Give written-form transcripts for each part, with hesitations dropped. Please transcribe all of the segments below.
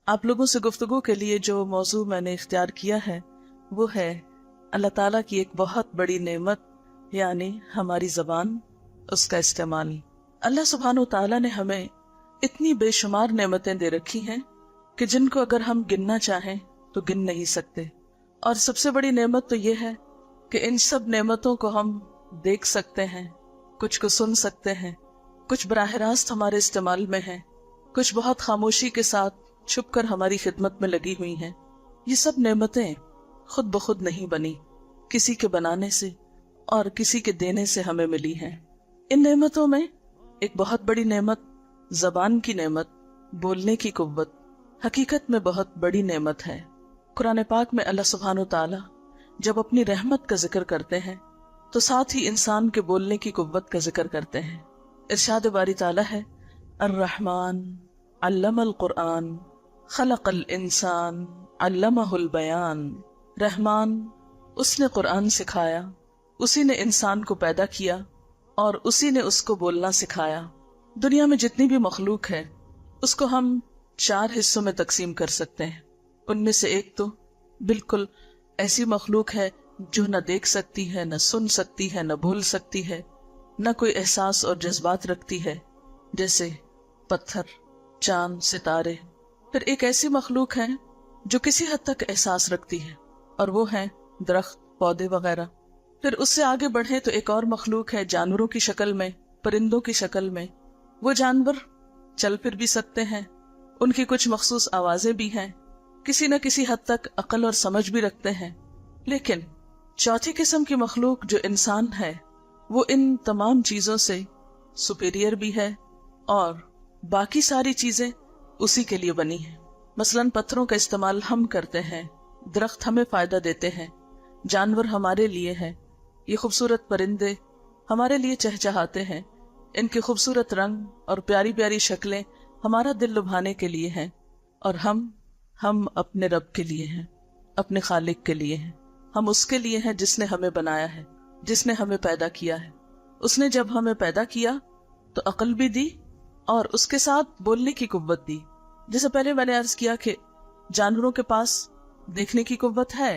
آپ لوگوں سے گفتگو کے لیے جو موضوع میں نے اختیار کیا ہے وہ ہے اللہ تعالیٰ کی ایک بہت بڑی نعمت، یعنی ہماری زبان، اس کا استعمال۔ اللہ سبحانہ و تعالیٰ نے ہمیں اتنی بے شمار نعمتیں دے رکھی ہیں کہ جن کو اگر ہم گننا چاہیں تو گن نہیں سکتے۔ اور سب سے بڑی نعمت تو یہ ہے کہ ان سب نعمتوں کو ہم دیکھ سکتے ہیں، کچھ کو سن سکتے ہیں، کچھ براہ راست ہمارے استعمال میں ہیں، کچھ بہت خاموشی کے ساتھ چھپ کر ہماری خدمت میں لگی ہوئی ہیں۔ یہ سب نعمتیں خود بخود نہیں بنی، کسی کے بنانے سے اور کسی کے دینے سے ہمیں ملی ہیں۔ ان نعمتوں میں ایک بہت بڑی نعمت زبان کی نعمت، بولنے کی قوت، حقیقت میں بہت بڑی نعمت ہے۔ قرآن پاک میں اللہ سبحانہ تعالی جب اپنی رحمت کا ذکر کرتے ہیں تو ساتھ ہی انسان کے بولنے کی قوت کا ذکر کرتے ہیں۔ ارشاد باری تعالی ہے، الرحمن علم القرآن خلق الانسان علمہ البیان۔ رحمان، اس نے قرآن سکھایا، اسی نے انسان کو پیدا کیا اور اسی نے اس کو بولنا سکھایا۔ دنیا میں جتنی بھی مخلوق ہے اس کو ہم 4 حصوں میں تقسیم کر سکتے ہیں۔ ان میں سے ایک تو بالکل ایسی مخلوق ہے جو نہ دیکھ سکتی ہے، نہ سن سکتی ہے، نہ بول سکتی ہے، نہ کوئی احساس اور جذبات رکھتی ہے، جیسے پتھر، چاند، ستارے۔ پھر ایک ایسی مخلوق ہے جو کسی حد تک احساس رکھتی ہے، اور وہ ہیں درخت، پودے وغیرہ۔ پھر اس سے آگے بڑھیں تو ایک اور مخلوق ہے جانوروں کی شکل میں، پرندوں کی شکل میں۔ وہ جانور چل پھر بھی سکتے ہیں، ان کی کچھ مخصوص آوازیں بھی ہیں، کسی نہ کسی حد تک عقل اور سمجھ بھی رکھتے ہیں۔ لیکن چوتھی قسم کی مخلوق جو انسان ہے، وہ ان تمام چیزوں سے سپیریئر بھی ہے اور باقی ساری چیزیں اسی کے لیے بنی ہیں۔ مثلاً پتھروں کا استعمال ہم کرتے ہیں، درخت ہمیں فائدہ دیتے ہیں، جانور ہمارے لیے ہیں، یہ خوبصورت پرندے ہمارے لیے چہچہاتے ہیں، ان کے خوبصورت رنگ اور پیاری پیاری شکلیں ہمارا دل لبھانے کے لیے ہیں، اور ہم اپنے رب کے لیے ہیں، اپنے خالق کے لیے ہیں۔ ہم اس کے لیے ہیں جس نے ہمیں بنایا ہے، جس نے ہمیں پیدا کیا ہے۔ اس نے جب ہمیں پیدا کیا تو عقل بھی دی اور اس کے ساتھ بولنے کی قوت دی۔ جیسے پہلے میں نے عرض کیا کہ جانوروں کے پاس دیکھنے کی قوت ہے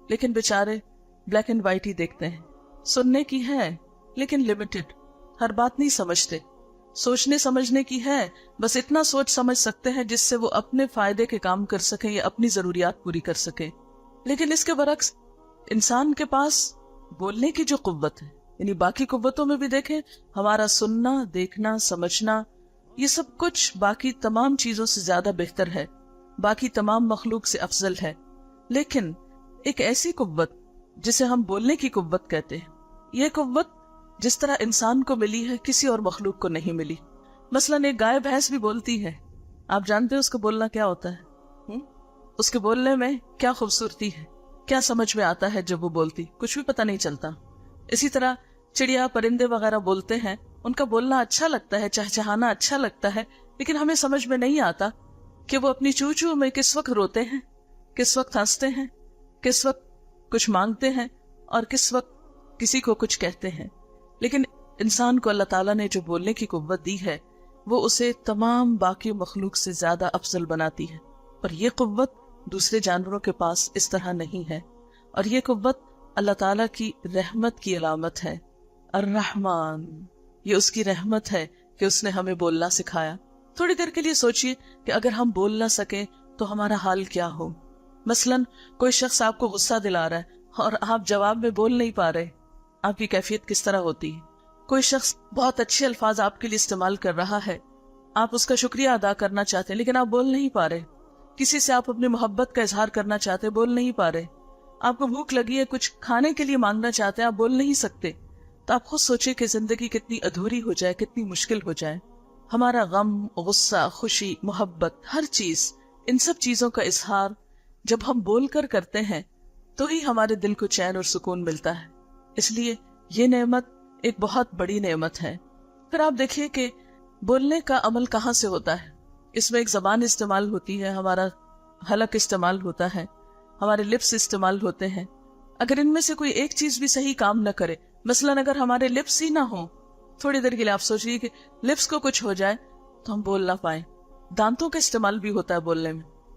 لیکن بیچارے بلیک اینڈ وائٹ ہی دیکھتے ہیں، سننے کی ہے لیکن لمیٹڈ، ہر بات نہیں سمجھتے، سوچنے سمجھنے کی ہے، بس اتنا سوچ سمجھ سکتے ہیں جس سے وہ اپنے فائدے کے کام کر سکیں یا اپنی ضروریات پوری کر سکیں۔ لیکن اس کے برعکس انسان کے پاس بولنے کی جو قوت ہے، یعنی باقی قوتوں میں بھی دیکھیں، ہمارا سننا، دیکھنا، سمجھنا، یہ سب کچھ باقی تمام چیزوں سے زیادہ بہتر ہے، باقی تمام مخلوق سے افضل ہے۔ لیکن ایک ایسی قوت جسے ہم بولنے کی قوت کہتے ہیں، یہ قوت جس طرح انسان کو ملی ہے کسی اور مخلوق کو نہیں ملی۔ مثلاً ایک گائے بھینس بھی بولتی ہے، آپ جانتے ہیں اس کو بولنا کیا ہوتا ہے؟ اس کے بولنے میں کیا خوبصورتی ہے، کیا سمجھ میں آتا ہے جب وہ بولتی، کچھ بھی پتہ نہیں چلتا۔ اسی طرح چڑیا، پرندے وغیرہ بولتے ہیں، ان کا بولنا اچھا لگتا ہے، چہچہانا اچھا لگتا ہے، لیکن ہمیں سمجھ میں نہیں آتا کہ وہ اپنی چو چو میں کس وقت روتے ہیں، کس وقت ہنستے ہیں، کس وقت کچھ مانگتے ہیں اور کس وقت کسی کو کچھ کہتے ہیں۔ لیکن انسان کو اللہ تعالیٰ نے جو بولنے کی قوت دی ہے وہ اسے تمام باقی مخلوق سے زیادہ افضل بناتی ہے، اور یہ قوت دوسرے جانوروں کے پاس اس طرح نہیں ہے، اور یہ قوت اللہ تعالیٰ کی رحمت کی علامت ہے۔ الرحمن، یہ اس کی رحمت ہے کہ اس نے ہمیں بولنا سکھایا۔ تھوڑی دیر کے لیے سوچئے کہ اگر ہم بول نہ سکیں تو ہمارا حال کیا ہو۔ مثلاً کوئی شخص آپ کو غصہ دلا رہا ہے اور آپ جواب میں بول نہیں پا رہے، آپ کی کیفیت کس طرح ہوتی ہے؟ کوئی شخص بہت اچھے الفاظ آپ کے لیے استعمال کر رہا ہے، آپ اس کا شکریہ ادا کرنا چاہتے ہیں لیکن آپ بول نہیں پا رہے۔ کسی سے آپ اپنی محبت کا اظہار کرنا چاہتے ہیں، بول نہیں پا رہے۔ آپ کو بھوک لگی ہے، کچھ کھانے کے لیے مانگنا چاہتے ہیں، آپ بول نہیں سکتے۔ تو آپ خود سوچیں کہ زندگی کتنی ادھوری ہو جائے، کتنی مشکل ہو جائے۔ ہمارا غم، غصہ، خوشی، محبت، ہر چیز، ان سب چیزوں کا اظہار جب ہم بول کر کرتے ہیں تو ہی ہمارے دل کو چین اور سکون ملتا ہے۔ اس لیے یہ نعمت ایک بہت بڑی نعمت ہے۔ پھر آپ دیکھیے کہ بولنے کا عمل کہاں سے ہوتا ہے۔ اس میں ایک زبان استعمال ہوتی ہے، ہمارا حلق استعمال ہوتا ہے، ہمارے لپس استعمال ہوتے ہیں۔ اگر ان میں سے کوئی ایک چیز بھی صحیح کام نہ کرے، مثلاً اگر ہمارے لپس ہی نہ ہوں، تھوڑی دیر کے لیے آپ سوچیے کہ لپس کو کچھ ہو جائے تو ہم بول نہ پائیں۔ دانتوں کا استعمال بھی ہوتا ہے بولنے میں،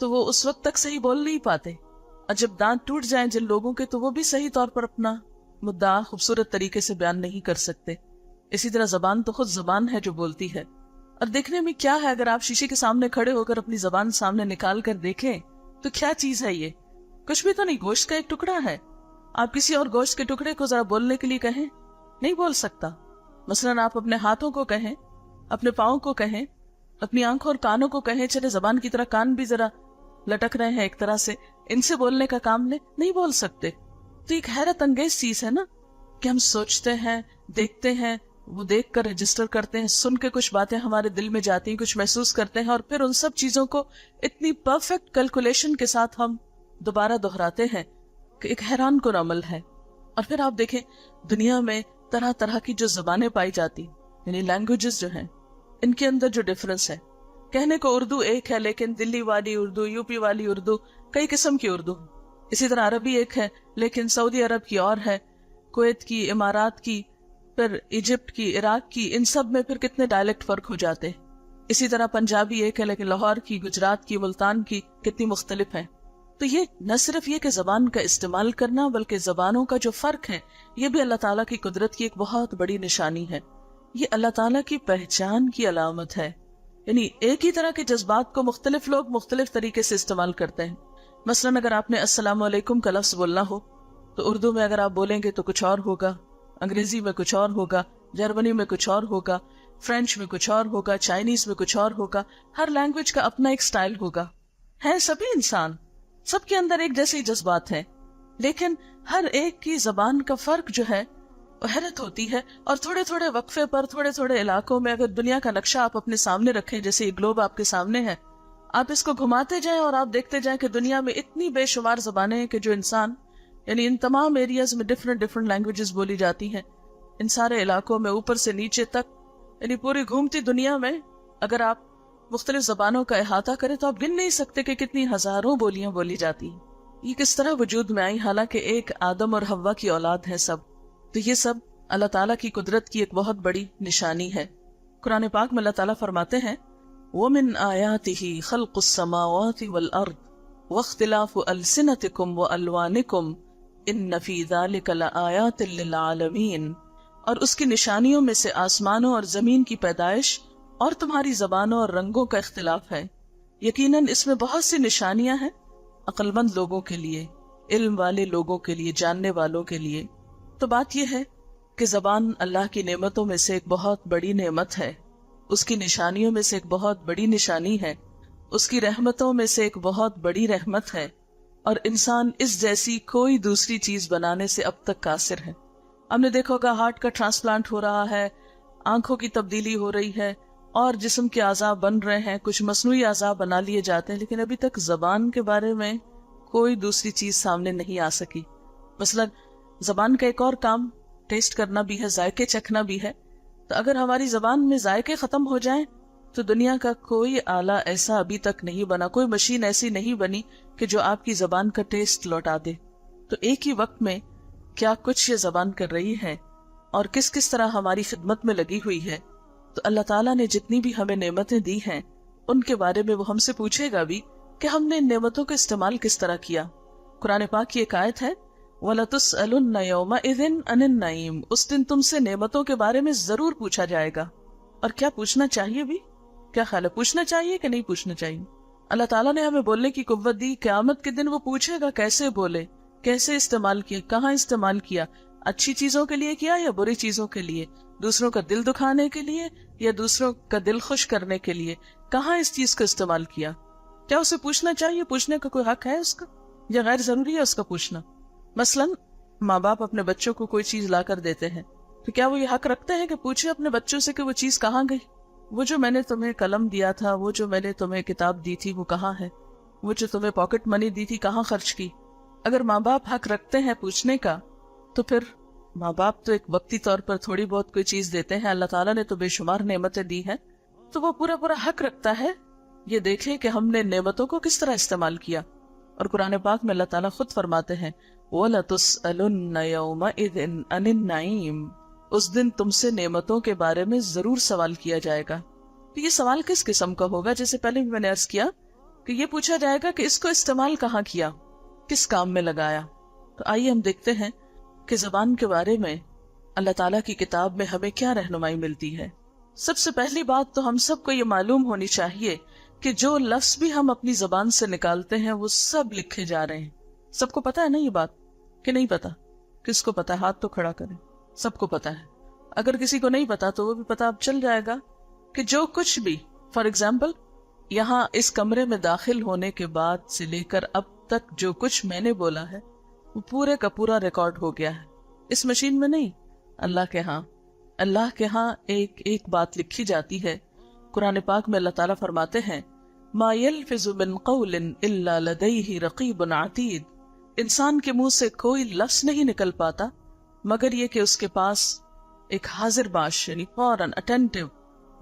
تو وہ اس وقت تک صحیح بول نہیں پاتے, اور جب دانت ٹوٹ جائیں جن لوگوں کے تو وہ بھی صحیح طور پر اپنا مدعا خوبصورت طریقے سے بیان نہیں کر سکتے. اسی طرح زبان تو خود زبان ہے جو بولتی ہے. اور دیکھنے میں کیا ہے, اگر آپ شیشے کے سامنے کھڑے ہو کر اپنی زبان سامنے نکال کر دیکھیں تو کیا چیز ہے یہ؟ کچھ بھی تو نہیں, گوشت کا ایک ٹکڑا ہے. آپ کسی اور گوشت کے ٹکڑے کو ذرا بولنے کے لیے کہیں, نہیں بول سکتا. مثلاً آپ اپنے ہاتھوں کو کہیں, اپنے پاؤں کو کہیں, اپنی آنکھوں اور کانوں کو کہیں, چلے زبان کی طرح کان بھی ذرا لٹک رہے ہیں ایک طرح سے, ان سے بولنے کا کام لے, نہیں بول سکتے. تو ایک حیرت انگیز چیز ہے نا کہ ہم سوچتے ہیں, دیکھتے ہیں, وہ دیکھ کر رجسٹر کرتے ہیں, سن کے کچھ باتیں ہمارے دل میں جاتی ہیں, کچھ محسوس کرتے ہیں, اور پھر ان سب چیزوں کو اتنی پرفیکٹ کیلکولیشن کے ساتھ ہم دوبارہ دہراتے ہیں کہ ایک حیران کن عمل ہے. اور پھر آپ دیکھیں دنیا میں طرح طرح کی جو زبانیں پائی جاتی, یعنی لینگویجز جو ہیں, ان کے اندر جو ڈفرنس ہے, کہنے کو اردو ایک ہے لیکن دلی والی اردو, یو پی والی اردو, کئی قسم کی اردو. اسی طرح عربی ایک ہے لیکن سعودی عرب کی اور ہے, کویت کی, امارات کی, پھر ایجپٹ کی, عراق کی, ان سب میں پھر کتنے ڈائلیکٹ فرق ہو جاتے. اسی طرح پنجابی ایک ہے لیکن لاہور کی, گجرات کی, ملتان کی کتنی مختلف ہیں. تو یہ نہ صرف یہ کہ زبان کا استعمال کرنا, بلکہ زبانوں کا جو فرق ہے یہ بھی اللہ تعالیٰ کی قدرت کی ایک بہت بڑی نشانی ہے. یہ اللہ تعالیٰ کی پہچان کی علامت ہے. یعنی ایک ہی طرح کے جذبات کو مختلف لوگ مختلف طریقے سے استعمال کرتے ہیں. مثلاً اگر آپ نے السلام علیکم کا لفظ بولنا ہو تو اردو میں اگر آپ بولیں گے تو کچھ اور ہوگا, انگریزی میں کچھ اور ہوگا, جرمنی میں کچھ اور ہوگا, فرینچ میں کچھ اور ہوگا, چائنیز میں کچھ اور ہوگا. ہر لینگویج کا اپنا ایک سٹائل ہوگا. ہیں سبھی انسان, سب کے اندر ایک جیسے جذبات ہیں, لیکن ہر ایک کی زبان کا فرق جو ہے وہ حیرت ہوتی ہے. اور تھوڑے تھوڑے وقفے پر, تھوڑے تھوڑے علاقوں میں اگر دنیا کا نقشہ آپ اپنے سامنے رکھیں, جیسے یہ گلوب آپ کے سامنے ہے, آپ اس کو گھماتے جائیں اور آپ دیکھتے جائیں کہ دنیا میں اتنی بے شمار زبانیں ہیں کہ جو انسان, یعنی ان تمام ایریاز میں ڈفرنٹ لینگویجز بولی جاتی ہیں. ان سارے علاقوں میں اوپر سے نیچے تک, یعنی پوری گھومتی دنیا میں اگر آپ مختلف زبانوں کا احاطہ کریں تو آپ گن نہیں سکتے کہ کتنی ہزاروں بولیاں بولی جاتی ہیں. یہ کس طرح وجود میں آئی, حالانکہ ایک آدم اور حوا کی اولاد ہے سب. تو یہ سب اللہ تعالیٰ کی قدرت کی ایک بہت بڑی نشانی ہے. قرآن پاک میں اللہ تعالیٰ فرماتے ہیں, وَمِنْ آيَاتِهِ خَلْقُ السَّمَاوَاتِ وَالْأَرْضِ وَاخْتِلَافُ أَلْسِنَتِكُمْ وَأَلْوَانِكُمْ إِنَّ فِي ذَلِكَ لَآيَاتٍ لِّلْعَالَمِينَ. اور اس کی نشانیوں میں سے آسمانوں اور زمین کی پیدائش اور تمہاری زبانوں اور رنگوں کا اختلاف ہے. یقیناً اس میں بہت سی نشانیاں ہیں عقل مند لوگوں کے لیے, علم والے لوگوں کے لیے, جاننے والوں کے لیے. تو بات یہ ہے کہ زبان اللہ کی نعمتوں میں سے ایک بہت بڑی نعمت ہے, اس کی نشانیوں میں سے ایک بہت بڑی نشانی ہے, اس کی رحمتوں میں سے ایک بہت بڑی رحمت ہے. اور انسان اس جیسی کوئی دوسری چیز بنانے سے اب تک قاصر ہے. ہم نے دیکھا ہوگا ہارٹ کا ٹرانسپلانٹ ہو رہا ہے, آنکھوں کی تبدیلی ہو رہی ہے, اور جسم کے اعضاء بن رہے ہیں, کچھ مصنوعی اعضاء بنا لیے جاتے ہیں, لیکن ابھی تک زبان کے بارے میں کوئی دوسری چیز سامنے نہیں آ سکی. مثلا زبان کا ایک اور کام ٹیسٹ کرنا بھی ہے, ذائقے چکھنا بھی ہے. تو اگر ہماری زبان میں ذائقے ختم ہو جائیں تو دنیا کا کوئی آلہ ایسا ابھی تک نہیں بنا, کوئی مشین ایسی نہیں بنی کہ جو آپ کی زبان کا ٹیسٹ لوٹا دے. تو ایک ہی وقت میں کیا کچھ یہ زبان کر رہی ہے اور کس کس طرح ہماری خدمت میں لگی ہوئی ہے. تو اللہ تعالیٰ نے جتنی بھی ہمیں نعمتیں دی ہیں ان کے بارے میں وہ ہم سے پوچھے گا بھی کہ ہم نے ان نعمتوں کا استعمال کس طرح کیا. قرآن پاک کی ایک آیت ہے, وَلَتُسْأَلُنَّ يَوْمَئِذٍ عَنِ النَّعِيمِ. اس دن تم سے نعمتوں کے بارے میں ضرور پوچھا جائے گا. اور کیا پوچھنا چاہیے بھی؟ کیا خیال ہے, پوچھنا چاہیے کہ نہیں پوچھنا چاہیے؟ اللہ تعالیٰ نے ہمیں بولنے کی قوت دی, قیامت کے دن وہ پوچھے گا کیسے بولے, کیسے استعمال کیا, کہاں استعمال کیا, اچھی چیزوں کے لیے کیا یا بری چیزوں کے لیے, دوسروں کا دل دکھانے کے لیے یا دوسروں کا دل خوش کرنے کے لیے, کہاں اس چیز کا استعمال کیا. کیا اسے پوچھنا چاہیے؟ پوچھنے کا کوئی حق ہے اس کا یا غیر ضروری ہے اس کا پوچھنا؟ مثلاً ماں باپ اپنے بچوں کو کوئی چیز لا کر دیتے ہیں تو کیا وہ یہ حق رکھتے ہیں کہ پوچھے اپنے بچوں سے کہ وہ چیز کہاں گئی, وہ جو میں نے تمہیں قلم دیا تھا, وہ جو میں نے تمہیں کتاب دی تھی وہ کہاں ہے, وہ جو تمہیں پاکٹ منی دی تھی کہاں خرچ کی. اگر ماں باپ حق رکھتے ہیں پوچھنے کا تو پھر ماں باپ تو ایک وقتی طور پر تھوڑی بہت کوئی چیز دیتے ہیں, اللہ تعالیٰ نے تو بے شمار نعمتیں دی ہیں, تو وہ پورا پورا حق رکھتا ہے یہ دیکھیں کہ ہم نے نعمتوں کو کس طرح استعمال کیا. اور قرآن پاک میں اللہ تعالیٰ خود فرماتے ہیں, وَلَتُسْأَلُنَّ يَوْمَئِذٍ عَنِ النَّعِيمِ. اس دن تم سے نعمتوں کے بارے میں ضرور سوال کیا جائے گا. تو یہ سوال کس قسم کا ہوگا؟ جیسے پہلے بھی میں نے عرض کیا کہ یہ پوچھا جائے گا کہ اس کو استعمال کہاں کیا، کس کام میں لگایا۔ تو آئیے ہم دیکھتے ہیں کہ زبان کے بارے میں اللہ تعالیٰ کی کتاب میں ہمیں کیا رہنمائی ملتی ہے۔ سب سے پہلی بات تو ہم سب کو یہ معلوم ہونی چاہیے کہ جو لفظ بھی ہم اپنی زبان سے نکالتے ہیں وہ سب لکھے جا رہے ہیں۔ سب کو پتا ہے نا یہ بات کہ نہیں پتا؟ کس کو پتا ہے؟ ہاتھ تو کھڑا کریں۔ سب کو پتا ہے۔ اگر کسی کو نہیں پتا تو وہ بھی پتا اب چل جائے گا کہ جو کچھ بھی، فار ایگزامپل یہاں اس کمرے میں داخل ہونے کے بعد سے لے کر اب تک جو کچھ میں نے بولا ہے وہ پورے کا پورا ریکارڈ ہو گیا ہے، اس مشین میں نہیں، اللہ کے ہاں۔ اللہ کے ہاں ایک ایک بات لکھی جاتی ہے۔ قرآن پاک میں اللہ تعالیٰ فرماتے ہیں ما یلفظ من قول الا لدیہ رقیب عتید، انسان کے منہ سے کوئی لفظ نہیں نکل پاتا مگر یہ کہ اس کے پاس ایک حاضر باش یعنی فوراً اٹینٹیو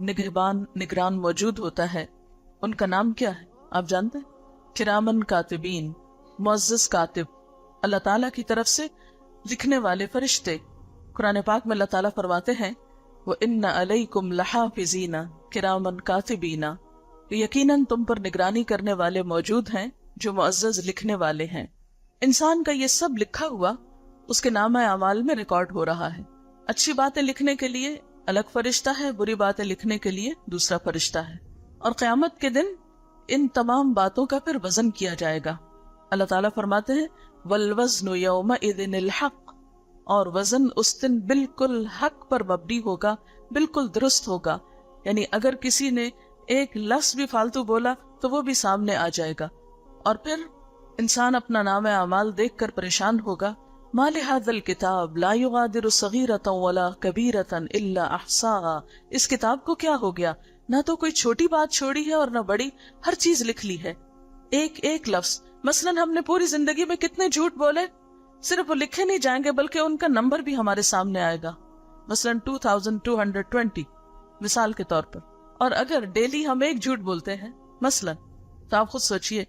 نگران موجود ہوتا ہے۔ ان کا نام کیا ہے آپ جانتے ہیں؟ کرامن کاتبین، معزز کاتب، اللہ تعالیٰ کی طرف سے لکھنے والے فرشتے۔ قرآن پاک میں اللہ تعالیٰ فرماتے ہیں وَإِنَّ عَلَيْكُمْ لَحَافِظِينَ كِرَامًا كَاتِبِينَ، یقیناً تم پر نگرانی کرنے والے موجود ہیں جو معزز لکھنے والے ہیں۔ انسان کا یہ سب لکھا ہوا اس کے نامہ اعمال میں ریکارڈ ہو رہا ہے۔ اچھی باتیں لکھنے کے لیے الگ فرشتہ ہے، بری باتیں لکھنے کے لیے دوسرا فرشتہ ہے، اور قیامت کے دن ان تمام باتوں کا پھر وزن کیا جائے گا۔ اللہ تعالیٰ فرماتے ہیں وَالْوَزْنُ يَوْمَئِذٍ الْحَقُّ، اور وزن اس دن بالکل حق پر مبنی ہوگا، بالکل درست ہوگا، یعنی اگر کسی نے ایک لفظ بھی فالتو بولا تو وہ بھی سامنے آ جائے گا، اور پھر انسان اپنا نام اعمال دیکھ کر پریشان ہوگا ما لهذا الكتاب لا يغادر صغيرة ولا كبيرة الا احصاها، اس کتاب کو کیا ہو گیا، نہ تو کوئی چھوٹی بات چھوڑی ہے اور نہ بڑی، ہر چیز لکھ لی ہے، ایک ایک لفظ۔ مثلا ہم نے پوری زندگی میں کتنے جھوٹ بولے، صرف وہ لکھے نہیں جائیں گے بلکہ ان کا نمبر بھی ہمارے سامنے آئے گا، مثلا 2220 مثال کے طور پر۔ اور اگر ڈیلی ہم ایک جھوٹ بولتے ہیں مثلا، تو آپ خود سوچئے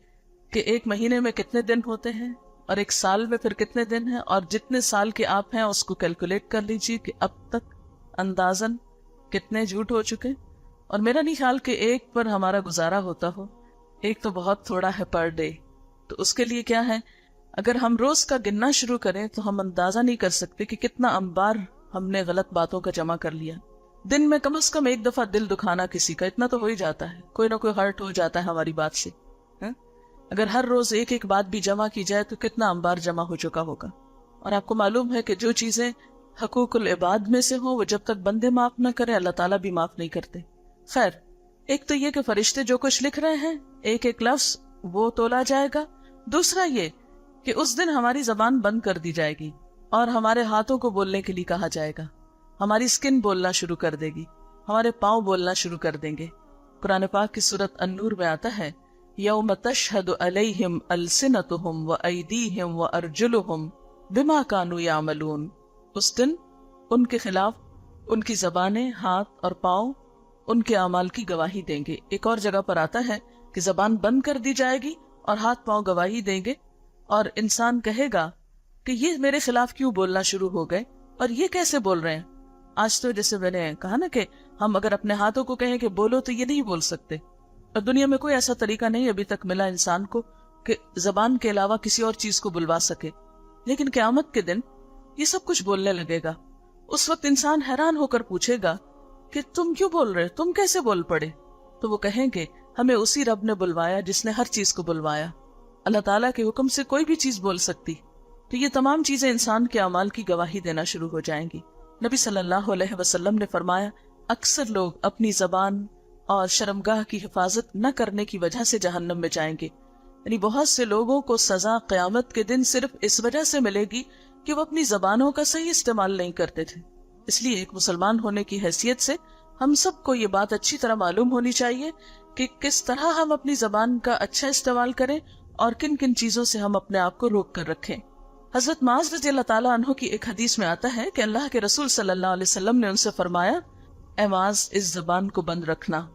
کہ ایک مہینے میں کتنے دن ہوتے ہیں اور ایک سال میں پھر کتنے دن ہیں، اور جتنے سال کے آپ ہیں اس کو کیلکولیٹ کر لیجئے کہ اب تک اندازاً کتنے جھوٹ ہو چکے۔ اور میرا نہیں خیال کہ ایک پر ہمارا گزارا ہوتا ہو، ایک تو بہت تھوڑا ہے پر ڈے، تو اس کے لیے کیا ہے، اگر ہم روز کا گننا شروع کریں تو ہم اندازہ نہیں کر سکتے کہ کتنا انبار ہم نے غلط باتوں کا جمع کر لیا۔ دن میں کم از کم ایک دفعہ دل دکھانا کسی کا، اتنا تو ہو ہی جاتا ہے، کوئی نہ کوئی ہرٹ ہو جاتا ہے ہماری بات سے۔ اگر ہر روز ایک ایک بات بھی جمع کی جائے تو کتنا انبار جمع ہو چکا ہوگا۔ اور آپ کو معلوم ہے کہ جو چیزیں حقوق العباد میں سے ہوں وہ جب تک بندے معاف نہ کریں اللہ تعالیٰ بھی معاف نہیں کرتے۔ خیر، ایک تو یہ کہ فرشتے جو کچھ لکھ رہے ہیں ایک ایک لفظ وہ تولا جائے گا، دوسرا یہ کہ اس دن ہماری زبان بند کر دی جائے گی اور ہمارے ہاتھوں کو بولنے کے لیے کہا جائے گا، ہماری اسکن بولنا شروع کر دے گی، ہمارے پاؤں بولنا شروع کر دیں گے۔ قرآن پاک کی سورۃ النور میں آتا ہے یوم تشہد علیہم السنتہم وایدیہم وارجلہم بما کانوا یعملون، اس دن ان کے خلاف ان کی زبانیں، ہاتھ اور پاؤں ان کے اعمال کی گواہی دیں گے۔ ایک اور جگہ پر آتا ہے کہ زبان بند کر دی جائے گی اور ہاتھ پاؤں گواہی دیں گے، اور انسان کہے گا کہ یہ میرے خلاف کیوں بولنا شروع ہو گئے اور یہ کیسے بول رہے ہیں۔ آج تو جیسے میں نے کہا نا کہ ہم اگر اپنے ہاتھوں کو کہیں کہ بولو تو یہ نہیں بول سکتے، اور دنیا میں کوئی ایسا طریقہ نہیں ابھی تک ملا انسان کو کہ زبان کے علاوہ کسی اور چیز کو بلوا سکے، لیکن قیامت کے دن یہ سب کچھ بولنے لگے گا۔ اس وقت انسان حیران ہو کر پوچھے گا کہ تم کیوں بول رہے، تم کیسے بول پڑے؟ تو وہ کہیں گے ہمیں اسی رب نے بلوایا جس نے ہر چیز کو بلوایا، اللہ تعالیٰ کے حکم سے کوئی بھی چیز بول سکتی۔ تو یہ تمام چیزیں انسان کے اعمال کی گواہی دینا شروع ہو جائیں گی۔ نبی صلی اللہ علیہ وسلم نے فرمایا اکثر لوگ اپنی زبان اور شرمگاہ کی حفاظت نہ کرنے کی وجہ سے جہنم میں جائیں گے، یعنی بہت سے لوگوں کو سزا قیامت کے دن صرف اس وجہ سے ملے گی کہ وہ اپنی زبانوں کا صحیح استعمال نہیں کرتے تھے۔ اس لیے ایک مسلمان ہونے کی حیثیت سے ہم سب کو یہ بات اچھی طرح معلوم ہونی چاہیے کہ کس طرح ہم اپنی زبان کا اچھا استعمال کریں اور کن کن چیزوں سے ہم اپنے آپ کو روک کر رکھیں۔ حضرت معاذ رضی اللہ تعالیٰ عنہ کی ایک حدیث میں آتا ہے کہ اللہ کے رسول صلی اللہ علیہ وسلم نے ان سے فرمایا اے معاذ اس زبان کو بند رکھنا۔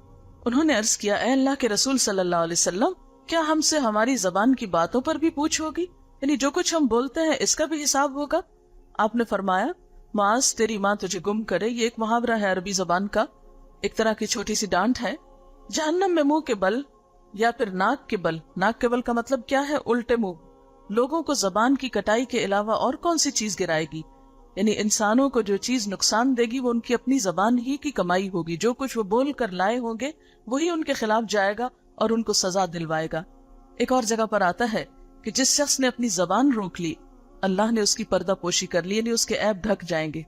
انہوں نے عرض کیا اے اللہ کے رسول صلی اللہ علیہ وسلم کیا ہم سے ہماری زبان کی باتوں پر بھی پوچھ ہوگی، یعنی جو کچھ ہم بولتے ہیں اس کا بھی حساب ہوگا؟ آپ نے فرمایا معاذ تیری ماں تجھے گم کرے، یہ ایک محاورہ ہے عربی زبان کا ایک طرح کی چھوٹی سی ڈانٹ ہے. جہنم میں منہ کے بل یا پھر ناک کے بل. ناک کے بل کا مطلب کیا ہے؟ الٹے منہ. لوگوں کو زبان کی کٹائی کے علاوہ اور کون سی چیز گرائے گی؟ یعنی انسانوں کو جو چیز نقصان دے گی وہ ان کی اپنی زبان ہی کی کمائی ہوگی. جو کچھ وہ بول کر لائے ہوں گے وہی ان کے خلاف جائے گا اور ان کو سزا دلوائے گا. ایک اور جگہ پر آتا ہے کہ جس شخص نے اپنی زبان روک لی اللہ نے اس کی پردہ پوشی کر لی، یعنی اس کے عیب ڈھک جائیں گے.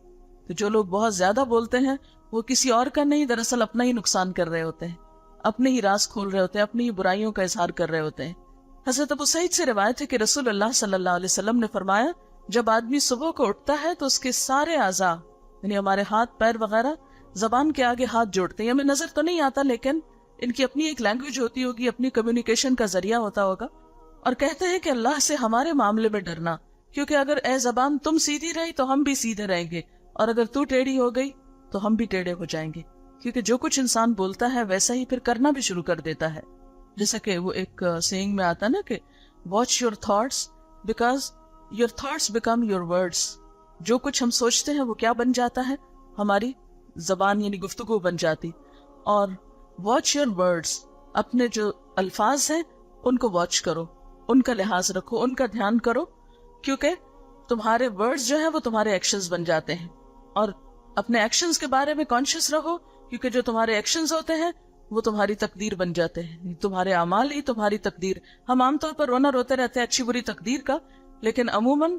تو جو لوگ بہت زیادہ بولتے ہیں وہ کسی اور کا نہیں، دراصل اپنا ہی نقصان کر رہے ہوتے ہیں، اپنے ہی راز کھول رہے ہوتے ہیں، اپنی ہی برائیوں کا اظہار کر رہے ہوتے ہیں. حضرت ابو سعید سے روایت ہے کہ رسول اللہ صلی اللہ علیہ وسلم نے فرمایا جب آدمی صبح کو اٹھتا ہے تو اس کے سارے اعضاء یعنی ہمارے ہاتھ پیر وغیرہ زبان کے آگے ہاتھ جوڑتے ہیں. ہمیں نظر تو نہیں آتا لیکن ان کی اپنی ایک لینگویج ہوتی ہوگی، اپنی کمیونیکیشن کا ذریعہ ہوتا ہوگا، اور کہتے ہیں کہ اللہ سے ہمارے معاملے میں ڈرنا، کیونکہ اگر اے زبان تم سیدھی رہی تو ہم بھی سیدھے رہیں گے، اور اگر تو ٹیڑھی ہو گئی تو ہم بھی ٹیڑھے ہو جائیں گے. کیونکہ جو کچھ انسان بولتا ہے ویسا ہی پھر کرنا بھی شروع کر دیتا ہے. جیسا کہ وہ ایک سینگ میں آتا نا کہ watch your thoughts because your thoughts become your words. جو کچھ ہم سوچتے ہیں وہ کیا بن جاتا ہے؟ ہماری زبان یعنی گفتگو بن جاتی. اور واچ یور ورڈس، اپنے جو الفاظ ہیں ان کو واچ کرو، ان کا لحاظ رکھو، ان کا دھیان کرو، کیونکہ تمہارے ورڈز جو ہیں وہ تمہارے ایکشنز بن جاتے ہیں. اور اپنے ایکشنز کے بارے میں کانشیس رہو، کیونکہ جو تمہارے ایکشنز ہوتے ہیں وہ تمہاری تقدیر بن جاتے ہیں. تمہارے اعمال ہی تمہاری تقدیر. ہم عام طور پر رونا روتے رہتے ہیں اچھی بری تقدیر کا، لیکن عموماً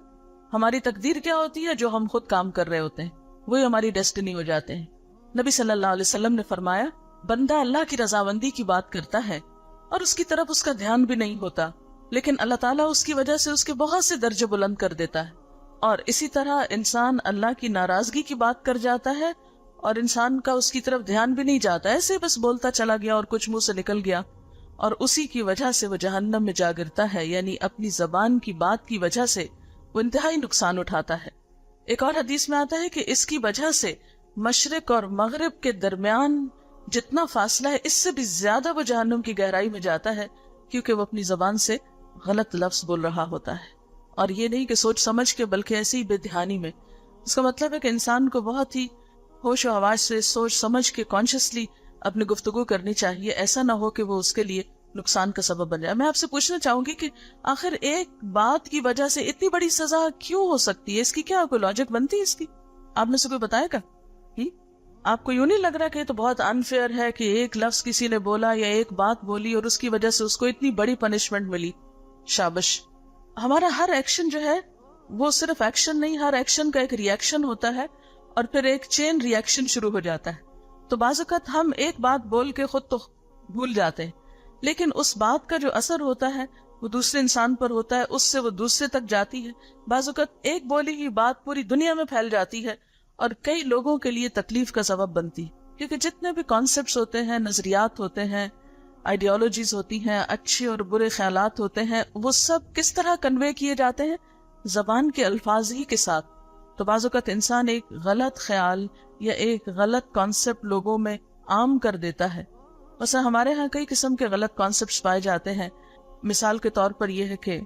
ہماری تقدیر کیا ہوتی ہے؟ جو ہم خود کام کر رہے ہوتے ہیں وہی ہماری ڈیسٹنی ہو جاتے ہیں. نبی صلی اللہ علیہ وسلم نے فرمایا بندہ اللہ کی رضامندی کی بات کرتا ہے اور اس کی طرف اس کا دھیان بھی نہیں ہوتا، لیکن اللہ تعالیٰ اس کی وجہ سے اس کے بہت سے درجے بلند کر دیتا ہے. اور اسی طرح انسان اللہ کی ناراضگی کی بات کر جاتا ہے اور انسان کا اس کی طرف دھیان بھی نہیں جاتا، ایسے بس بولتا چلا گیا اور کچھ منہ سے نکل گیا، اور اسی کی وجہ سے وہ جہنم میں جا گرتا ہے. یعنی اپنی زبان کی بات کی وجہ سے وہ انتہائی نقصان اٹھاتا ہے. ایک اور حدیث میں آتا ہے کہ اس کی وجہ سے مشرق اور مغرب کے درمیان جتنا فاصلہ ہے اس سے بھی زیادہ وہ جہنم کی گہرائی میں جاتا ہے، کیونکہ وہ اپنی زبان سے غلط لفظ بول رہا ہوتا ہے. اور یہ نہیں کہ سوچ سمجھ کے، بلکہ ایسی ہی بے دھیانی میں. اس کا مطلب ہے کہ انسان کو بہت ہی ہوش و حواس سے سوچ سمجھ کے کانشیسلی اپنی گفتگو کرنی چاہیے. ایسا نہ ہو کہ وہ اس کے لیے نقصان کا سبب بن جائے. میں آپ سے پوچھنا چاہوں گی کہ آخر ایک بات کی وجہ سے اتنی بڑی سزا کیوں ہو سکتی ہے؟ اس کی کیا کوئی لاجک بنتی ہے اس کی؟ آپ نے سے کوئی بتایا گا؟ آپ کو یوں نہیں لگ رہا کہ یہ تو بہت انفیئر ہے کہ ایک لفظ کسی نے بولا یا ایک بات بولی اور اس کی وجہ سے اس کو اتنی بڑی پنشمنٹ ملی؟ شابش. ہمارا ہر ایکشن جو ہے وہ صرف ایکشن نہیں، ہر ایکشن کا ایک ری ایکشن ہوتا ہے اور پھر ایک چین ری ایکشن شروع ہو جاتا ہے. تو بعض اوقات ہم ایک بات بول کے خود تو بھول جاتے ہیں، لیکن اس بات کا جو اثر ہوتا ہے وہ دوسرے انسان پر ہوتا ہے، اس سے وہ دوسرے تک جاتی ہے. بعض اوقات ایک بولی ہی بات پوری دنیا میں پھیل جاتی ہے اور کئی لوگوں کے لیے تکلیف کا سبب بنتی ہے. کیونکہ جتنے بھی کانسیپٹس ہوتے ہیں، نظریات ہوتے ہیں، آئیڈیالوجیز ہوتی ہیں، اچھے اور برے خیالات ہوتے ہیں، وہ سب کس طرح کنوے کیے جاتے ہیں؟ زبان کے الفاظ ہی کے ساتھ. تو بعض اوقات انسان ایک غلط خیال یا ایک غلط کانسیپٹ لوگوں میں عام کر دیتا ہے. مثلا ہمارے ہاں کئی قسم کے غلط کانسیپٹس پائے جاتے ہیں. مثال کے طور پر یہ ہے کہ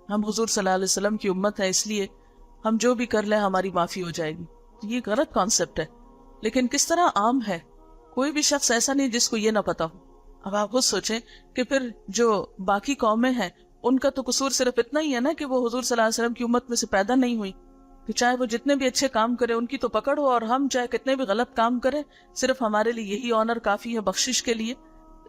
ہم حضور صلی اللہ علیہ وسلم کی امت ہے، اس لیے ہم جو بھی کر لیں ہماری معافی ہو جائے گی. یہ غلط کانسیپٹ ہے، لیکن کس طرح عام ہے؟ کوئی بھی شخص ایسا نہیں جس کو یہ نہ پتا ہو. اب آپ خود سوچیں کہ پھر جو باقی قومیں ہیں ان کا تو قصور صرف اتنا ہی ہے نا کہ وہ حضور صلی اللہ علیہ وسلم کی امت میں سے پیدا نہیں ہوئی. کہ چاہے وہ جتنے بھی اچھے کام کرے ان کی تو پکڑ ہو، اور ہم چاہے کتنے بھی غلط کام کریں صرف ہمارے لیے یہی آنر کافی ہے بخشش کے لیے.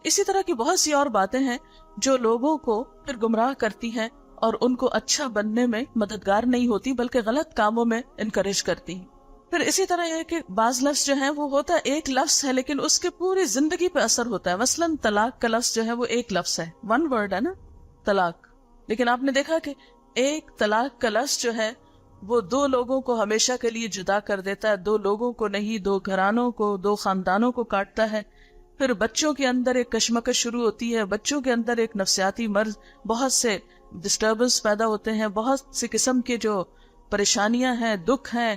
اسی طرح کی بہت سی اور باتیں ہیں جو لوگوں کو پھر گمراہ کرتی ہیں اور ان کو اچھا بننے میں مددگار نہیں ہوتی بلکہ غلط کاموں میں انکریج کرتی ہیں. پھر اسی طرح یہ کہ بعض لفظ جو ہیں وہ ہوتا ہے ایک لفظ ہے لیکن اس کے پوری زندگی پہ اثر ہوتا ہے. مثلاً طلاق کا لفظ جو ہے وہ ایک لفظ ہے، ون ورڈ ہے نا طلاق، لیکن آپ نے دیکھا کہ ایک طلاق کا لفظ جو ہے وہ دو لوگوں کو ہمیشہ کے لیے جدا کر دیتا ہے. دو لوگوں کو نہیں، دو گھرانوں کو، دو خاندانوں کو کاٹتا ہے. پھر بچوں کے اندر ایک کشمکش شروع ہوتی ہے، بچوں کے اندر ایک نفسیاتی مرض، بہت سے ڈسٹربنس پیدا ہوتے ہیں، بہت سی قسم کے جو پریشانیاں ہیں، دکھ ہیں،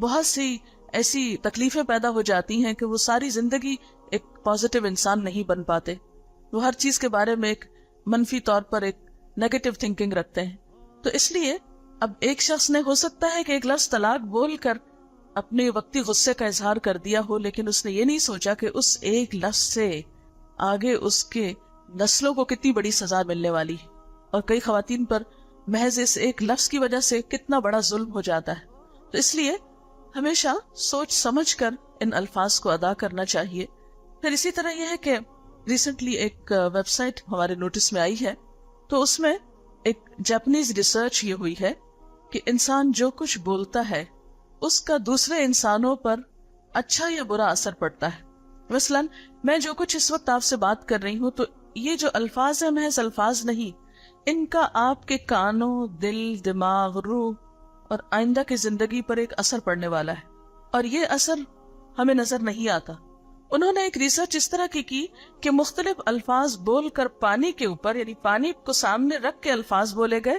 بہت سی ایسی تکلیفیں پیدا ہو جاتی ہیں کہ وہ ساری زندگی ایک پازیٹیو انسان نہیں بن پاتے. وہ ہر چیز کے بارے میں ایک منفی طور پر ایک نیگیٹو تھنکنگ رکھتے ہیں. تو اس لیے اب ایک شخص نے ہو سکتا ہے کہ ایک لفظ طلاق بول کر اپنے وقتی غصے کا اظہار کر دیا ہو، لیکن اس نے یہ نہیں سوچا کہ اس ایک لفظ سے آگے اس کے نسلوں کو کتنی بڑی سزا ملنے والی ہے، اور کئی خواتین پر محض اس ایک لفظ کی وجہ سے کتنا بڑا ظلم ہو جاتا ہے. تو اس لیے ہمیشہ سوچ سمجھ کر ان الفاظ کو ادا کرنا چاہیے. پھر اسی طرح یہ ہے کہ ریسنٹلی ایک ویب سائٹ ہمارے نوٹس میں آئی ہے، تو اس میں ایک جاپنیز ریسرچ یہ ہوئی ہے کہ انسان جو کچھ بولتا ہے اس کا دوسرے انسانوں پر اچھا یا برا اثر پڑتا ہے. مثلا میں جو کچھ اس وقت آپ سے بات کر رہی ہوں، تو یہ جو الفاظ ہیں محض الفاظ نہیں، ان کا آپ کے کانوں، دل، دماغ، روح اور آئندہ کی زندگی پر ایک اثر پڑنے والا ہے، اور یہ اثر ہمیں نظر نہیں آتا. انہوں نے ایک ریسرچ اس طرح کی کہ مختلف الفاظ بول کر پانی کے اوپر، یعنی پانی کو سامنے رکھ کے الفاظ بولے گئے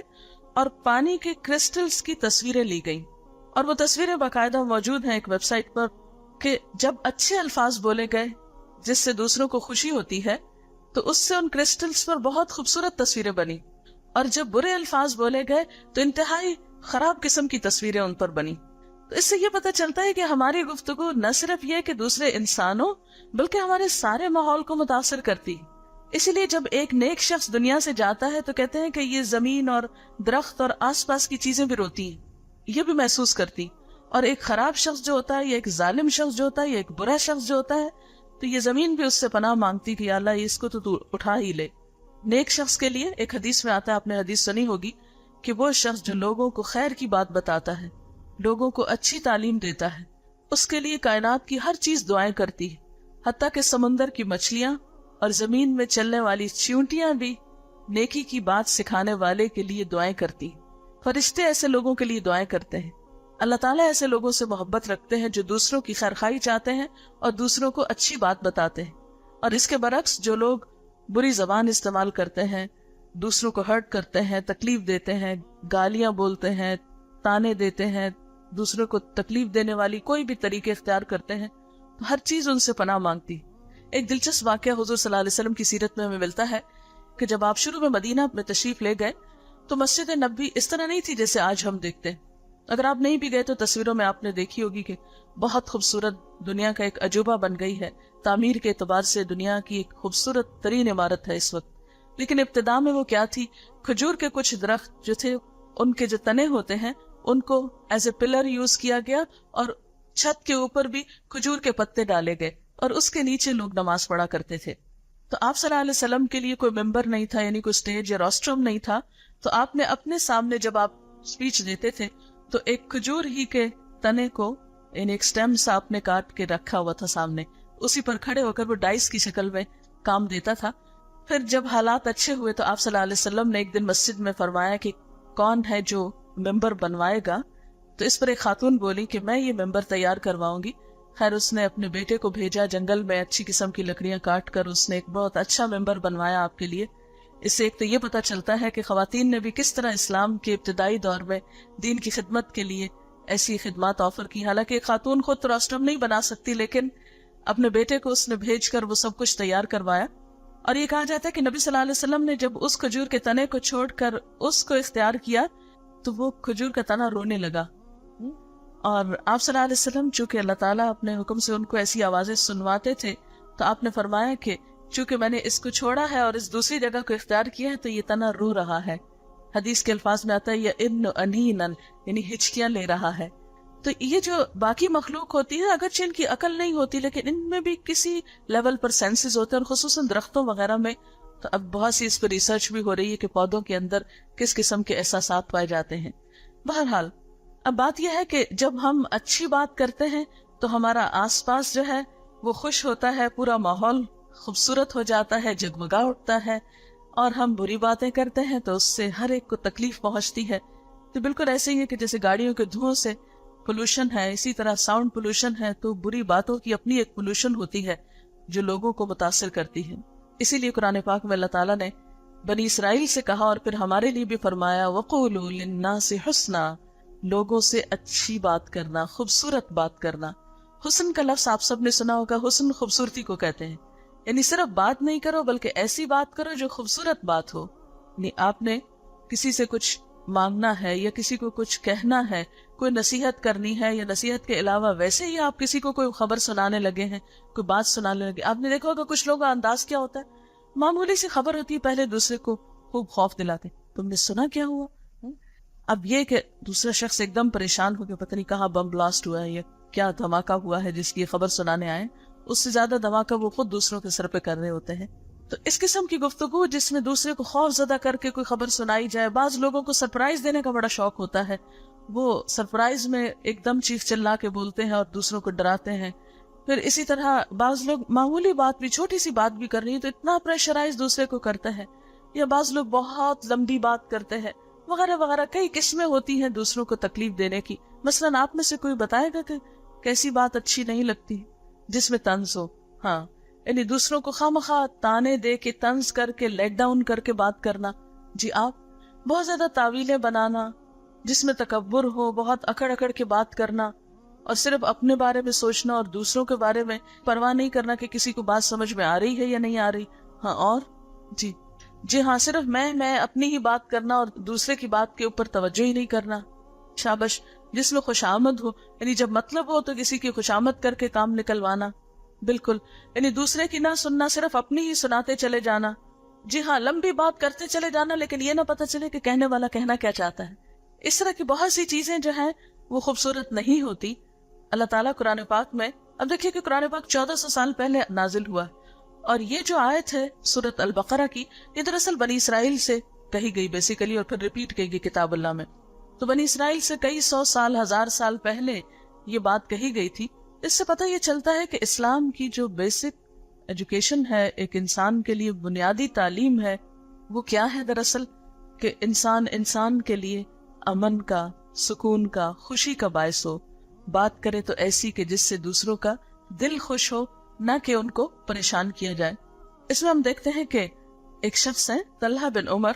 اور پانی کے کرسٹلز کی تصویریں لی گئیں، اور وہ تصویریں باقاعدہ موجود ہیں ایک ویب سائٹ پر، کہ جب اچھے الفاظ بولے گئے جس سے دوسروں کو خوشی ہوتی ہے تو اس سے ان کرسٹلز پر بہت خوبصورت تصویریں بنی، اور جب برے الفاظ بولے گئے تو انتہائی خراب قسم کی تصویریں ان پر بنی. تو اس سے یہ پتہ چلتا ہے کہ ہماری گفتگو نہ صرف یہ کہ دوسرے انسانوں بلکہ ہمارے سارے ماحول کو متاثر کرتی. اسی لیے جب ایک نیک شخص دنیا سے جاتا ہے تو کہتے ہیں کہ یہ زمین اور درخت اور آس پاس کی چیزیں بھی روتی ہیں، یہ بھی محسوس کرتی. اور ایک خراب شخص جو ہوتا ہے، یا ایک ظالم شخص جو ہوتا ہے، یا ایک برا شخص جو ہوتا ہے، تو یہ زمین بھی اس سے پناہ مانگتی کہ یا اللہ اس کو تو اٹھا ہی لے. نیک شخص کے لیے ایک حدیث میں آتا ہے، آپ نے حدیث سنی ہوگی، کہ وہ شخص جو لوگوں کو خیر کی بات بتاتا ہے، لوگوں کو اچھی تعلیم دیتا ہے، اس کے لیے کائنات کی ہر چیز دعائیں کرتی ہے، حتیٰ کہ سمندر کی مچھلیاں اور زمین میں چلنے والی چیونٹیاں بھی نیکی کی بات سکھانے والے کے لیے دعائیں کرتی. فرشتے ایسے لوگوں کے لیے دعائیں کرتے ہیں. اللہ تعالیٰ ایسے لوگوں سے محبت رکھتے ہیں جو دوسروں کی خیرخواہی چاہتے ہیں اور دوسروں کو اچھی بات بتاتے ہیں. اور اس کے برعکس جو لوگ بری زبان استعمال کرتے ہیں، دوسروں کو ہرٹ کرتے ہیں، تکلیف دیتے ہیں، گالیاں بولتے ہیں، تانے دیتے ہیں، دوسروں کو تکلیف دینے والی کوئی بھی طریقے اختیار کرتے ہیں، تو ہر چیز ان سے پناہ مانگتی. ایک دلچسپ واقعہ حضور صلی اللہ علیہ وسلم کی سیرت میں ہمیں ملتا ہے کہ جب آپ شروع میں مدینہ میں تشریف لے گئے تو مسجد نبوی اس طرح نہیں تھی جیسے آج ہم دیکھتے ہیں. اگر آپ نہیں بھی گئے تو تصویروں میں آپ نے دیکھی ہوگی کہ بہت خوبصورت، دنیا کا ایک عجوبہ بن گئی ہے. تعمیر کے اعتبار سے دنیا کی ایک خوبصورت ترین عمارت ہے اس وقت. لیکن ابتدا میں وہ کیا تھی؟ کھجور کے کچھ درخت جو تھے، ان کے جو تنے ہوتے ہیں ان کو ایز اے پلر یوز کیا گیا، اور چھت کے اوپر بھی کھجور کے پتے ڈالے گئے، اور اس کے نیچے لوگ نماز پڑھا کرتے تھے. تو آپ صلی اللہ علیہ وسلم کے لیے کوئی ممبر نہیں تھا، یعنی کوئی سٹیج یا روسٹرم نہیں تھا. تو آپ نے اپنے سامنے جب آپ سپیچ دیتے تھے تو ایک کھجور ہی کے تنے کو، یعنی ایک سٹیم سا آپ نے کاٹ کے رکھا ہوا تھا سامنے، اسی پر کھڑے ہو کر وہ ڈائس کی شکل میں کام دیتا تھا. پھر جب حالات اچھے ہوئے تو آپ صلی اللہ علیہ وسلم نے ایک دن مسجد میں فرمایا کہ کون ہے جو ممبر بنوائے گا؟ تو اس پر ایک خاتون بولی کہ میں یہ ممبر تیار کرواؤں گی. خیر اس نے اپنے بیٹے کو بھیجا، جنگل میں اچھی قسم کی لکڑیاں کاٹ کر اس نے ایک بہت اچھا ممبر بنوایا آپ کے لیے. اس سے ایک تو یہ پتا چلتا ہے کہ خواتین نے بھی کس طرح اسلام کے ابتدائی دور میں دین کی خدمت کے لیے ایسی خدمات آفر کی. حالانکہ ایک خاتون خود تو روسٹرم نہیں بنا سکتی، لیکن اپنے بیٹے کو اس نے بھیج کر وہ سب کچھ تیار کروایا. اور یہ کہا جاتا ہے کہ نبی صلی اللہ علیہ وسلم نے جب اس کھجور کے تنے کو چھوڑ کر اس کو اختیار کیا تو وہ کھجور کا تنا رونے لگا. اور آپ صلی اللہ علیہ وسلم چونکہ اللہ تعالیٰ اپنے حکم سے ان کو ایسی آوازیں سنواتے تھے تو آپ نے فرمایا کہ چونکہ میں نے اس کو چھوڑا ہے اور اس دوسری جگہ کو اختیار کیا ہے تو یہ تنا رو رہا ہے. حدیث کے الفاظ میں آتا ہے یہ ان انینن، یعنی ہچکیاں لے رہا ہے. تو یہ جو باقی مخلوق ہوتی ہے اگرچہ ان کی عقل نہیں ہوتی لیکن ان میں بھی کسی لیول پر سینسز ہوتے ہیں، اور خصوصاً درختوں وغیرہ میں. تو اب بہت سی اس پر ریسرچ بھی ہو رہی ہے کہ پودوں کے اندر کس قسم کے احساسات پائے جاتے ہیں. بہرحال اب بات یہ ہے کہ جب ہم اچھی بات کرتے ہیں تو ہمارا آس پاس جو ہے وہ خوش ہوتا ہے، پورا ماحول خوبصورت ہو جاتا ہے، جگمگا اٹھتا ہے. اور ہم بری باتیں کرتے ہیں تو اس سے ہر ایک کو تکلیف پہنچتی ہے. تو بالکل ایسے ہی ہے کہ جیسے گاڑیوں کے دھوؤں سے پولوشن ہے، اسی طرح ساؤنڈ پولوشن ہے، تو بری باتوں کی اپنی ایک پولوشن ہوتی ہے جو لوگوں کو متاثر کرتی ہے. اسی لیے قرآن پاک میں اللہ تعالیٰ نے بنی اسرائیل سے کہا اور پھر ہمارے لیے بھی فرمایا وَقُولُوا لِلنَّاسِ حُسْنًا، لوگوں سے اچھی بات کرنا، خوبصورت بات کرنا. حسن کا لفظ آپ سب نے سنا ہوگا، حسن خوبصورتی کو کہتے ہیں. یعنی صرف بات نہیں کرو بلکہ ایسی بات کرو جو خوبصورت بات ہو. یعنی آپ نے کسی سے کچھ مانگنا ہے یا کسی کو کچھ کہنا ہے کوئی نصیحت کرنی ہے یا نصیحت کے علاوہ ویسے ہی آپ کسی کو کوئی خبر سنانے لگے ہیں، کوئی بات سنانے لگے. آپ نے دیکھا ہوگا کچھ لوگوں کا انداز کیا ہوتا ہے، معمولی سی خبر ہوتی ہے پہلے دوسرے کو خوب خوف دلاتے، تم نے سنا کیا ہوا. اب یہ کہ دوسرا شخص ایک دم پریشان ہو کے پتہ نہیں کہاں بم بلاسٹ ہوا ہے یا کیا دھماکہ ہوا ہے جس کی خبر سنانے آئے، اس سے زیادہ دھماکہ وہ خود دوسروں کے سر پہ کر رہے ہوتے ہیں. تو اس قسم کی گفتگو جس میں دوسرے کو خوف زدہ کر کے کوئی خبر سنائی جائے. بعض لوگوں کو سرپرائز دینے کا بڑا شوق ہوتا ہے، وہ سرپرائز میں ایک دم چیخ چلا کے بولتے ہیں اور دوسروں کو ڈراتے ہیں. پھر اسی طرح بعض لوگ معمولی بات بھی، چھوٹی سی بات بھی کر رہی ہے تو اتنا پریشرائز دوسرے کو کرتے ہیں، یا بعض لوگ بہت لمبی بات کرتے ہیں وغیرہ وغیرہ. کئی قسمیں ہوتی ہیں دوسروں کو تکلیف دینے کی. مثلاً آپ میں سے کوئی بتائے گا کہ کیسی بات اچھی نہیں لگتی جس میں طنز ہو؟ ہاں، یعنی دوسروں کو خواہ تانے دے کے، طنز کر کے، لیٹ ڈاؤن کر کے بات کرنا. جی آپ بہت زیادہ تعویلیں بنانا جس میں تکبر ہو، بہت اکڑ اکڑ کے بات کرنا اور صرف اپنے بارے میں سوچنا اور دوسروں کے بارے میں پرواہ نہیں کرنا کہ کسی کو بات سمجھ میں آ رہی ہے یا نہیں آ رہی. ہاں، اور جی ہاں، صرف میں اپنی ہی بات کرنا اور دوسرے کی بات کے اوپر توجہ ہی نہیں کرنا. شابش. جس میں خوشامد ہو، یعنی جب مطلب ہو تو کسی کی خوشامد کر کے کام نکلوانا. بالکل، یعنی دوسرے کی نہ سننا، صرف اپنی ہی سناتے چلے جانا. جی ہاں، لمبی بات کرتے چلے جانا لیکن یہ نہ پتہ چلے کہ کہنے والا کہنا کیا چاہتا ہے. اس طرح کی بہت سی چیزیں جو ہیں وہ خوبصورت نہیں ہوتی. اللہ تعالیٰ قرآن پاک میں، اب دیکھیے کہ قرآن پاک 1400 سال پہلے نازل ہوا، اور یہ جو آیت ہے سورۃ البقرہ کی، یہ دراصل بنی اسرائیل سے کہی گئی بیسیکلی، اور پھر ریپیٹ کی گئی کتاب اللہ میں. تو بنی اسرائیل سے کئی 100 سال، 1000 سال پہلے یہ بات کہی گئی تھی. اس سے پتہ یہ چلتا ہے کہ اسلام کی جو بیسک ایجوکیشن ہے، ایک انسان کے لیے بنیادی تعلیم ہے، وہ کیا ہے دراصل؟ کہ انسان کے لیے امن کا، سکون کا، خوشی کا باعث ہو. بات کرے تو ایسی کہ جس سے دوسروں کا دل خوش ہو، نہ کہ ان کو پریشان کیا جائے. اس میں ہم دیکھتے ہیں کہ ایک شخص ہے طلحہ بن عمر،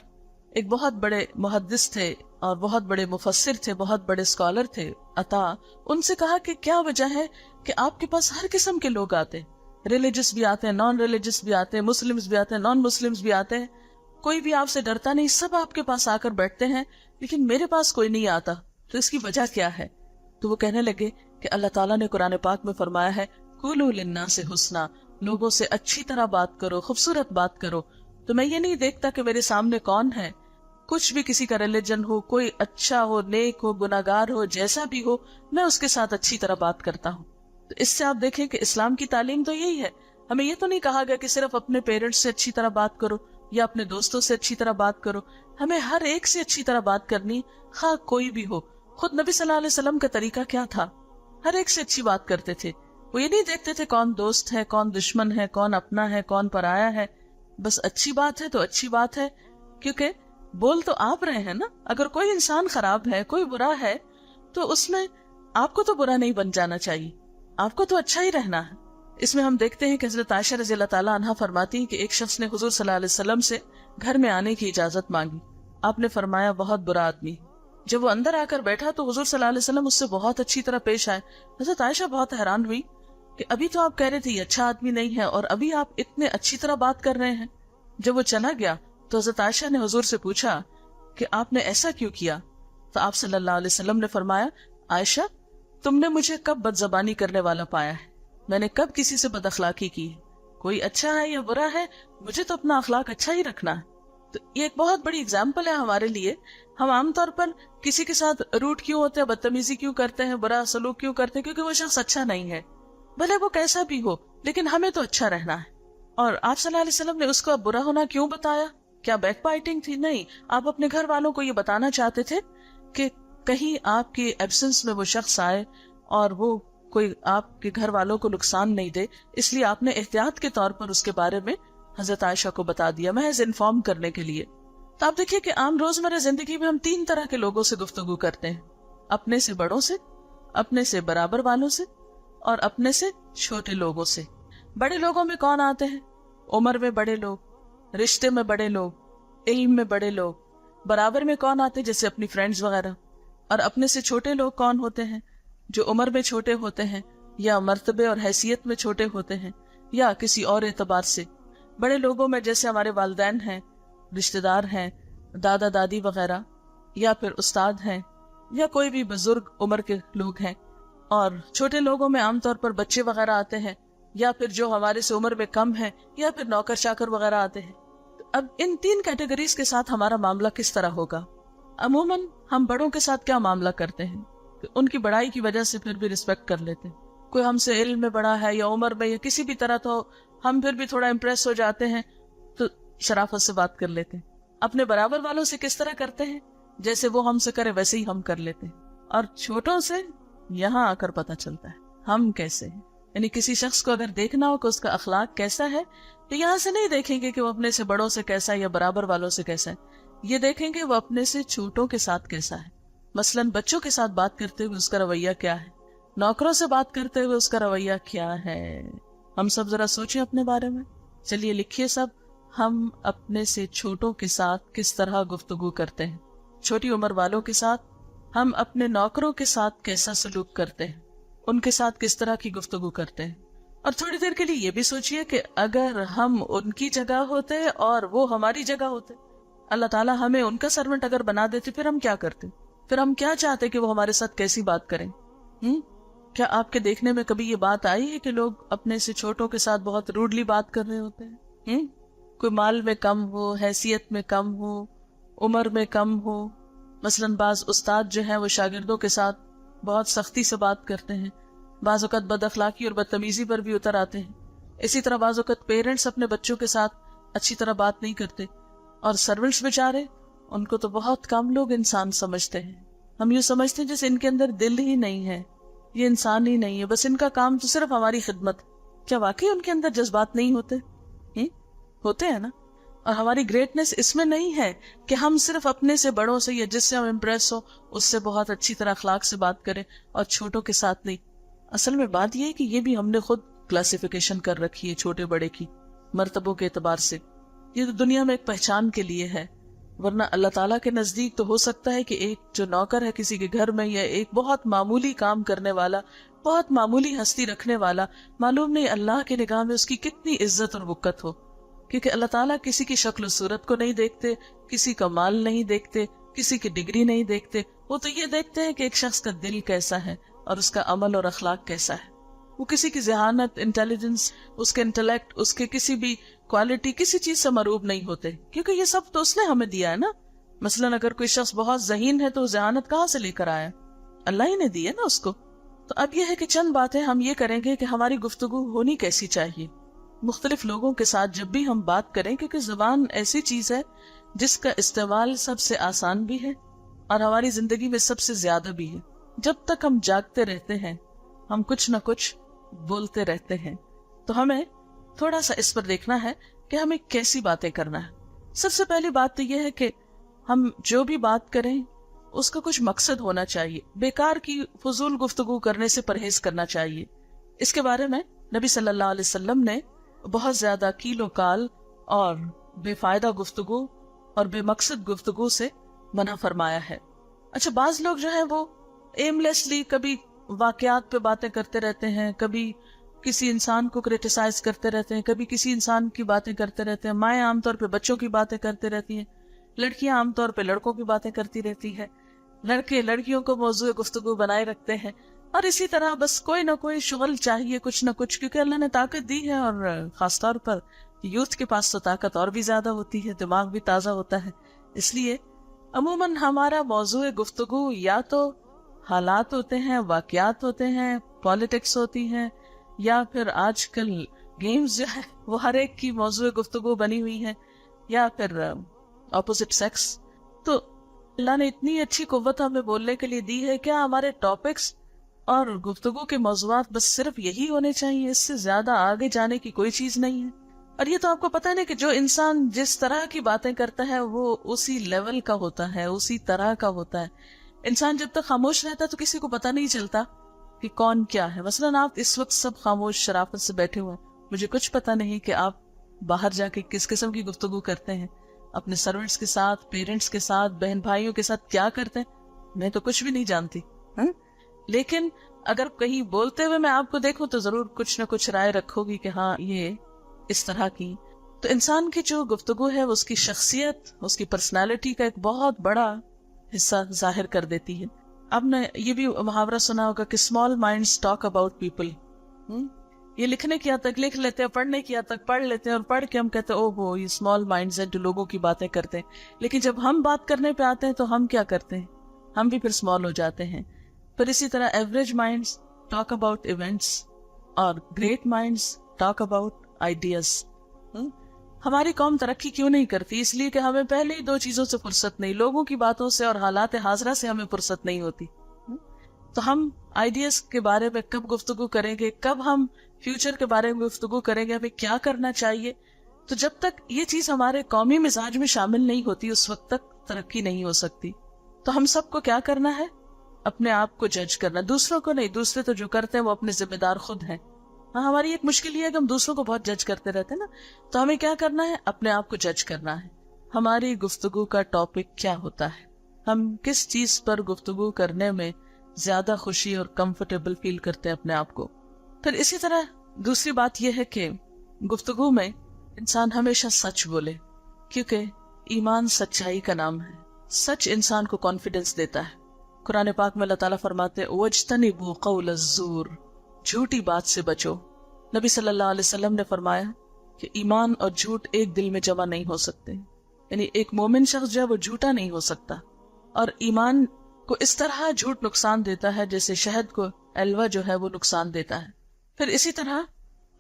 ایک بہت بڑے محدث تھے اور بہت بڑے مفسر تھے، بہت بڑے اسکالر تھے. عطا ان سے کہا کہ کیا وجہ ہے کہ آپ کے پاس ہر قسم کے لوگ آتے ہیں، ریلیجس بھی آتے ہیں، نان ریلیجس بھی آتے ہیں، مسلمز بھی آتے ہیں، نان مسلمز بھی آتے ہیں، کوئی بھی آپ سے ڈرتا نہیں، سب آپ کے پاس آ کر بیٹھتے ہیں، لیکن میرے پاس کوئی نہیں آتا، تو اس کی وجہ کیا ہے؟ تو وہ کہنے لگے کہ اللہ تعالیٰ نے قرآن پاک میں فرمایا ہے، قولوا للناس حسنا، لوگوں سے اچھی طرح بات کرو، خوبصورت بات کرو. تو میں یہ نہیں دیکھتا کہ میرے سامنے کون ہے، کچھ بھی کسی کا ریلیجن ہو، کوئی اچھا ہو، نیک ہو، گناہگار ہو، جیسا بھی ہو، میں اس کے ساتھ اچھی طرح بات کرتا ہوں. تو اس سے آپ دیکھیں کہ اسلام کی تعلیم تو یہی ہے. ہمیں یہ تو نہیں کہا گیا کہ صرف اپنے پیرنٹس سے اچھی طرح بات کرو یا اپنے دوستوں سے اچھی طرح بات کرو. ہمیں ہر ایک سے اچھی طرح بات کرنی، خواہ کوئی بھی ہو. خود نبی صلی اللہ علیہ وسلم کا طریقہ کیا تھا؟ ہر ایک سے اچھی بات کرتے تھے. وہ یہ نہیں دیکھتے تھے کون دوست ہے، کون دشمن ہے، کون اپنا ہے، کون پرایا ہے. بس اچھی بات ہے تو اچھی بات ہے، کیونکہ بول تو آپ رہے ہیں نا. اگر کوئی انسان خراب ہے، کوئی برا ہے، تو اس میں آپ کو تو برا نہیں بن جانا چاہیے، آپ کو تو اچھا ہی رہنا ہے. اس میں ہم دیکھتے ہیں کہ حضرت عائشہ رضی اللہ تعالیٰ عنہا فرماتی ہیں کہ ایک شخص نے حضور صلی اللہ علیہ وسلم سے گھر میں آنے کی اجازت مانگی. آپ نے فرمایا بہت برا آدمی. جب وہ اندر آ کر بیٹھا تو حضور صلی اللہ علیہ وسلم اس سے بہت اچھی طرح پیش آئے. حضرت عائشہ بہت حیران ہوئی کہ ابھی تو آپ کہہ رہے تھے یہ اچھا آدمی نہیں ہے اور ابھی آپ اتنے اچھی طرح بات کر رہے ہیں. جب وہ چلا گیا تو حضرت عائشہ نے حضور سے پوچھا کہ آپ نے ایسا کیوں کیا؟ تو آپ صلی اللہ علیہ وسلم نے فرمایا، عائشہ تم نے مجھے کب بد زبانی کرنے والا پایا ہے؟ میں نے کب کسی سے بد اخلاقی کی ہے؟ کوئی اچھا ہے یا برا ہے، مجھے تو اپنا اخلاق اچھا ہی رکھنا ہے. تو یہ ایک بہت بڑی اگزامپل ہے ہمارے لیے. ہم عام طور پر کسی کے ساتھ روٹ کیوں ہوتے ہیں، بدتمیزی کیوں کرتے ہیں، برا سلوک کیوں کرتے ہیں؟ کیونکہ وہ شخص اچھا نہیں ہے، بھلے وہ کیسا بھی ہو، لیکن ہمیں تو اچھا رہنا ہے. اور آپ صلی اللہ علیہ وسلم نے اس کو برا ہونا کیوں بتایا؟ کیا بیک بائٹنگ تھی؟ نہیں. آپ اپنے گھر والوں کو یہ بتانا چاہتے تھے کہ کہیں آپ کی ایبسنس میں وہ شخص آئے اور وہ کوئی آپ کے گھر والوں کو نقصان نہیں دے، اس لیے آپ نے احتیاط کے طور پر اس کے بارے میں حضرت عائشہ کو بتا دیا، محض انفارم کرنے کے لیے. تو آپ دیکھیے کہ عام روزمرہ زندگی میں ہم 3 طرح کے لوگوں سے گفتگو کرتے ہیں، اپنے سے بڑوں سے، اپنے سے برابر والوں سے، اور اپنے سے چھوٹے لوگوں سے. بڑے لوگوں میں کون آتے ہیں؟ عمر میں بڑے لوگ، رشتے میں بڑے لوگ، علم میں بڑے لوگ. برابر میں کون آتے؟ جیسے اپنی فرینڈز وغیرہ. اور اپنے سے چھوٹے لوگ کون ہوتے ہیں؟ جو عمر میں چھوٹے ہوتے ہیں یا مرتبے اور حیثیت میں چھوٹے ہوتے ہیں یا کسی اور اعتبار سے. بڑے لوگوں میں جیسے ہمارے والدین ہیں، رشتہ دار ہیں، دادا دادی وغیرہ، یا پھر استاد ہیں، یا کوئی بھی بزرگ عمر کے لوگ ہیں، اور چھوٹے لوگوں میں عام طور پر بچے وغیرہ آتے ہیں، یا پھر جو ہمارے سے عمر میں کم ہیں، یا پھر نوکر چاکر وغیرہ آتے ہیں. اب ان تین کیٹیگریز کے ساتھ ہمارا معاملہ کس طرح ہوگا؟ عموماً ہم بڑوں کے ساتھ کیا معاملہ کرتے ہیں کہ ان کی بڑائی کی وجہ سے پھر بھی رسپیکٹ کر لیتے ہیں. کوئی ہم سے علم میں بڑا ہے یا عمر میں یا کسی بھی طرح، تو ہم پھر بھی تھوڑا امپریس ہو جاتے ہیں تو شرافت سے بات کر لیتے ہیں. اپنے برابر والوں سے کس طرح کرتے ہیں؟ جیسے وہ ہم سے کرے ویسے ہی ہم کر لیتے ہیں. اور چھوٹوں سے یہاں آ کر پتہ چلتا ہے ہم کیسے ہیں. یعنی کسی شخص کو اگر دیکھنا ہو کہ اس کا اخلاق کیسا ہے، تو یہاں سے نہیں دیکھیں گے کہ وہ اپنے سے بڑوں سے کیسا ہے یا برابر والوں سے کیسا ہے. یہ دیکھیں گے وہ اپنے سے چھوٹوں کے ساتھ کیسا ہے. مثلاً بچوں کے ساتھ بات کرتے ہوئے اس کا رویہ کیا ہے، نوکروں سے بات کرتے ہوئے اس کا رویہ کیا ہے. ہم سب ذرا سوچیں اپنے بارے میں. چلیے لکھیے سب، ہم اپنے سے چھوٹوں کے ساتھ کس طرح گفتگو کرتے ہیں. چھوٹی عمر والوں کے ساتھ ہم اپنے نوکروں کے ساتھ کیسا سلوک کرتے ہیں، ان کے ساتھ کس طرح کی گفتگو کرتے ہیں. اور تھوڑی دیر کے لیے یہ بھی سوچئے کہ اگر ہم ان کی جگہ ہوتے اور وہ ہماری جگہ ہوتے، اللہ تعالیٰ ہمیں ان کا سرونٹ اگر بنا دیتے، پھر ہم کیا کرتے؟ پھر ہم کیا چاہتے کہ وہ ہمارے ساتھ کیسی بات کریں؟ کیا آپ کے دیکھنے میں کبھی یہ بات آئی ہے کہ لوگ اپنے سے چھوٹوں کے ساتھ بہت روڈلی بات کر رہے ہوتے ہیں؟ کوئی مال میں کم ہو، حیثیت میں کم ہو، عمر میں کم ہو. مثلاً بعض استاد جو ہیں وہ شاگردوں کے ساتھ بہت سختی سے بات کرتے ہیں، بعض اوقات بد اخلاقی اور بدتمیزی پر بھی اتر آتے ہیں. اسی طرح بعض اوقات پیرنٹس اپنے بچوں کے ساتھ اچھی طرح بات نہیں کرتے، اور سرونٹس بیچارے، ان کو تو بہت کم لوگ انسان سمجھتے ہیں. ہم یوں سمجھتے ہیں جیسے ان کے اندر دل ہی نہیں ہے، یہ انسان ہی نہیں ہے، بس ان کا کام تو صرف ہماری خدمت. کیا واقعی ان کے اندر جذبات نہیں ہوتے؟ ہوتے ہیں نا. اور ہماری گریٹنس اس میں نہیں ہے کہ ہم صرف اپنے سے بڑوں سے یا جس سے ہم امپریس ہو اس سے بہت اچھی طرح اخلاق سے بات کریں اور چھوٹوں کے ساتھ نہیں. اصل میں بات یہ ہے کہ یہ بھی ہم نے خود کلاسیفیکیشن کر رکھی ہے چھوٹے بڑے کی مرتبوں کے اعتبار سے. یہ تو دنیا میں ایک پہچان کے لیے ہے، ورنہ اللہ تعالیٰ کے نزدیک تو ہو سکتا ہے کہ ایک جو نوکر ہے کسی کے گھر میں، یا ایک بہت معمولی کام کرنے والا، بہت معمولی ہستی رکھنے والا، معلوم نہیں اللہ کے نگاہ میں اس کی کتنی عزت اور وقت ہو. کیونکہ اللہ تعالیٰ کسی کی شکل و صورت کو نہیں دیکھتے، کسی کا مال نہیں دیکھتے، کسی کی ڈگری نہیں دیکھتے. وہ تو یہ دیکھتے ہیں کہ ایک شخص کا دل کیسا ہے اور اس کا عمل اور اخلاق کیسا ہے. وہ کسی کی ذہانت، انٹیلیجنس، اس کے انٹلیکٹ، اس کے کسی بھی کوالٹی، کسی چیز سے مروب نہیں ہوتے، کیونکہ یہ سب تو اس نے ہمیں دیا ہے نا. مثلاً اگر کوئی شخص بہت ذہین ہے تو ذہانت کہاں سے لے کر آیا؟ اللہ ہی نے دی ہے نا اس کو. تو اب یہ ہے کہ چند باتیں ہم یہ کریں گے کہ ہماری گفتگو ہونی کیسی چاہیے مختلف لوگوں کے ساتھ جب بھی ہم بات کریں، کیونکہ زبان ایسی چیز ہے جس کا استعمال سب سے آسان بھی ہے اور ہماری زندگی میں سب سے زیادہ بھی ہے. جب تک ہم جاگتے رہتے ہیں ہم کچھ نہ کچھ بولتے رہتے ہیں. تو ہمیں تھوڑا سا اس پر دیکھنا ہے کہ ہمیں کیسی باتیں کرنا ہے. سب سے پہلی بات تو یہ ہے کہ ہم جو بھی بات کریں اس کا کچھ مقصد ہونا چاہیے. بیکار کی فضول گفتگو کرنے سے پرہیز کرنا چاہیے. اس کے بارے میں نبی صلی اللہ علیہ وسلم نے بہت زیادہ کیل و کال اور بے فائدہ گفتگو اور بے مقصد گفتگو سے منع فرمایا ہے. اچھا، بعض لوگ جو ہیں وہ ایم لیسلی کبھی واقعات پہ باتیں کرتے رہتے ہیں، کبھی کسی انسان کو کریٹیسائز کرتے رہتے ہیں، کبھی کسی انسان کی باتیں کرتے رہتے ہیں. مائیں عام طور پہ بچوں کی باتیں کرتے رہتی ہیں، لڑکیاں عام طور پہ لڑکوں کی باتیں کرتی رہتی ہیں، لڑکے لڑکیوں کو موضوع گفتگو بنائے رکھتے ہیں. اور اسی طرح بس کوئی نہ کوئی شغل چاہیے، کچھ نہ کچھ، کیونکہ اللہ نے طاقت دی ہے، اور خاص طور پر یوتھ کے پاس تو طاقت اور بھی زیادہ ہوتی ہے، دماغ بھی تازہ ہوتا ہے. اس لیے عموماً ہمارا موضوع گفتگو یا تو حالات ہوتے ہیں، واقعات ہوتے ہیں، پالیٹکس ہوتی ہیں، یا پھر آج کل گیمز جو ہے وہ ہر ایک کی موضوع گفتگو بنی ہوئی ہے، یا پھر اپوزٹ سیکس. تو اللہ نے اتنی اچھی قوت ہمیں بولنے کے لیے دی ہے، کیا ہمارے ٹاپکس اور گفتگو کے موضوعات بس صرف یہی ہونے چاہیے؟ اس سے زیادہ آگے جانے کی کوئی چیز نہیں ہے. اور یہ تو آپ کو پتہ نہیں کہ جو انسان جس طرح کی باتیں کرتا ہے وہ اسی لیول کا ہوتا ہے، اسی طرح کا ہوتا ہے. انسان جب تک خاموش رہتا ہے تو کسی کو پتہ نہیں چلتا کہ کون کیا ہے. مثلاً آپ اس وقت سب خاموش شرافت سے بیٹھے ہوئے ہیں، مجھے کچھ پتہ نہیں کہ آپ باہر جا کے کس قسم کی گفتگو کرتے ہیں، اپنے سرونٹس کے ساتھ، پیرنٹس کے ساتھ، بہن بھائیوں کے ساتھ کیا کرتے ہیں. میں تو کچھ بھی نہیں جانتی، لیکن اگر کہیں بولتے ہوئے میں آپ کو دیکھوں تو ضرور کچھ نہ کچھ رائے رکھو گی کہ ہاں یہ اس طرح کی. تو انسان کی جو گفتگو ہے اس کی شخصیت، اس کی پرسنالٹی کا ایک بہت بڑا حصہ ظاہر کر دیتی ہے. آپ نے یہ بھی محاورہ سنا ہوگا کہ small minds talk about people. یہ لکھنے کی حد تک لکھ لیتے ہیں, پڑھنے کی حد تک پڑھ لیتے ہیں, اور پڑھ کے ہم کہتے ہیں او ہو یہ اسمال مائنڈز ہیں جو لوگوں کی باتیں کرتے ہیں. لیکن جب ہم بات کرنے پہ آتے ہیں تو ہم کیا کرتے ہیں, ہم بھی پھر اسمال ہو جاتے ہیں. پھر اسی طرح average minds talk about events اور great minds talk about ideas. ہماری قوم ترقی کیوں نہیں کرتی؟ اس لیے کہ ہمیں پہلے ہی دو چیزوں سے فرصت نہیں, لوگوں کی باتوں سے اور حالات حاضرہ سے ہمیں فرصت نہیں ہوتی. تو ہم آئیڈیاز کے بارے میں کب گفتگو کریں گے, کب ہم فیوچر کے بارے میں گفتگو کریں گے, ہمیں کیا کرنا چاہیے؟ تو جب تک یہ چیز ہمارے قومی مزاج میں شامل نہیں ہوتی اس وقت تک ترقی نہیں ہو سکتی. تو ہم سب کو کیا کرنا ہے, اپنے آپ کو جج کرنا, دوسروں کو نہیں. دوسرے تو جو کرتے ہیں وہ اپنے ذمہ دار خود ہیں. ہاں, ہماری ایک مشکل یہ ہے کہ ہم دوسروں کو بہت جج کرتے رہتے ہیں نا. تو ہمیں کیا کرنا ہے, اپنے آپ کو جج کرنا ہے. ہماری گفتگو کا ٹاپک کیا ہوتا ہے, ہم کس چیز پر گفتگو کرنے میں زیادہ خوشی اور کمفرٹیبل فیل کرتے ہیں اپنے آپ کو. پھر اسی طرح دوسری بات یہ ہے کہ گفتگو میں انسان ہمیشہ سچ بولے, کیونکہ ایمان سچائی کا نام ہے. سچ انسان کو کانفیڈنس دیتا ہے. قرآن پاک میں اللہ تعالیٰ فرماتے ہیں وَاجْتَنِبُوا قَوْلَ الزُّورِ, جھوٹی بات سے بچو. نبی صلی اللہ علیہ وسلم نے فرمایا کہ ایمان اور جھوٹ ایک دل میں جمع نہیں ہو سکتے. یعنی ایک مومن شخص جو ہے وہ جھوٹا نہیں ہو سکتا. اور ایمان کو اس طرح جھوٹ نقصان دیتا ہے جیسے شہد کو الوا جو ہے وہ نقصان دیتا ہے. پھر اسی طرح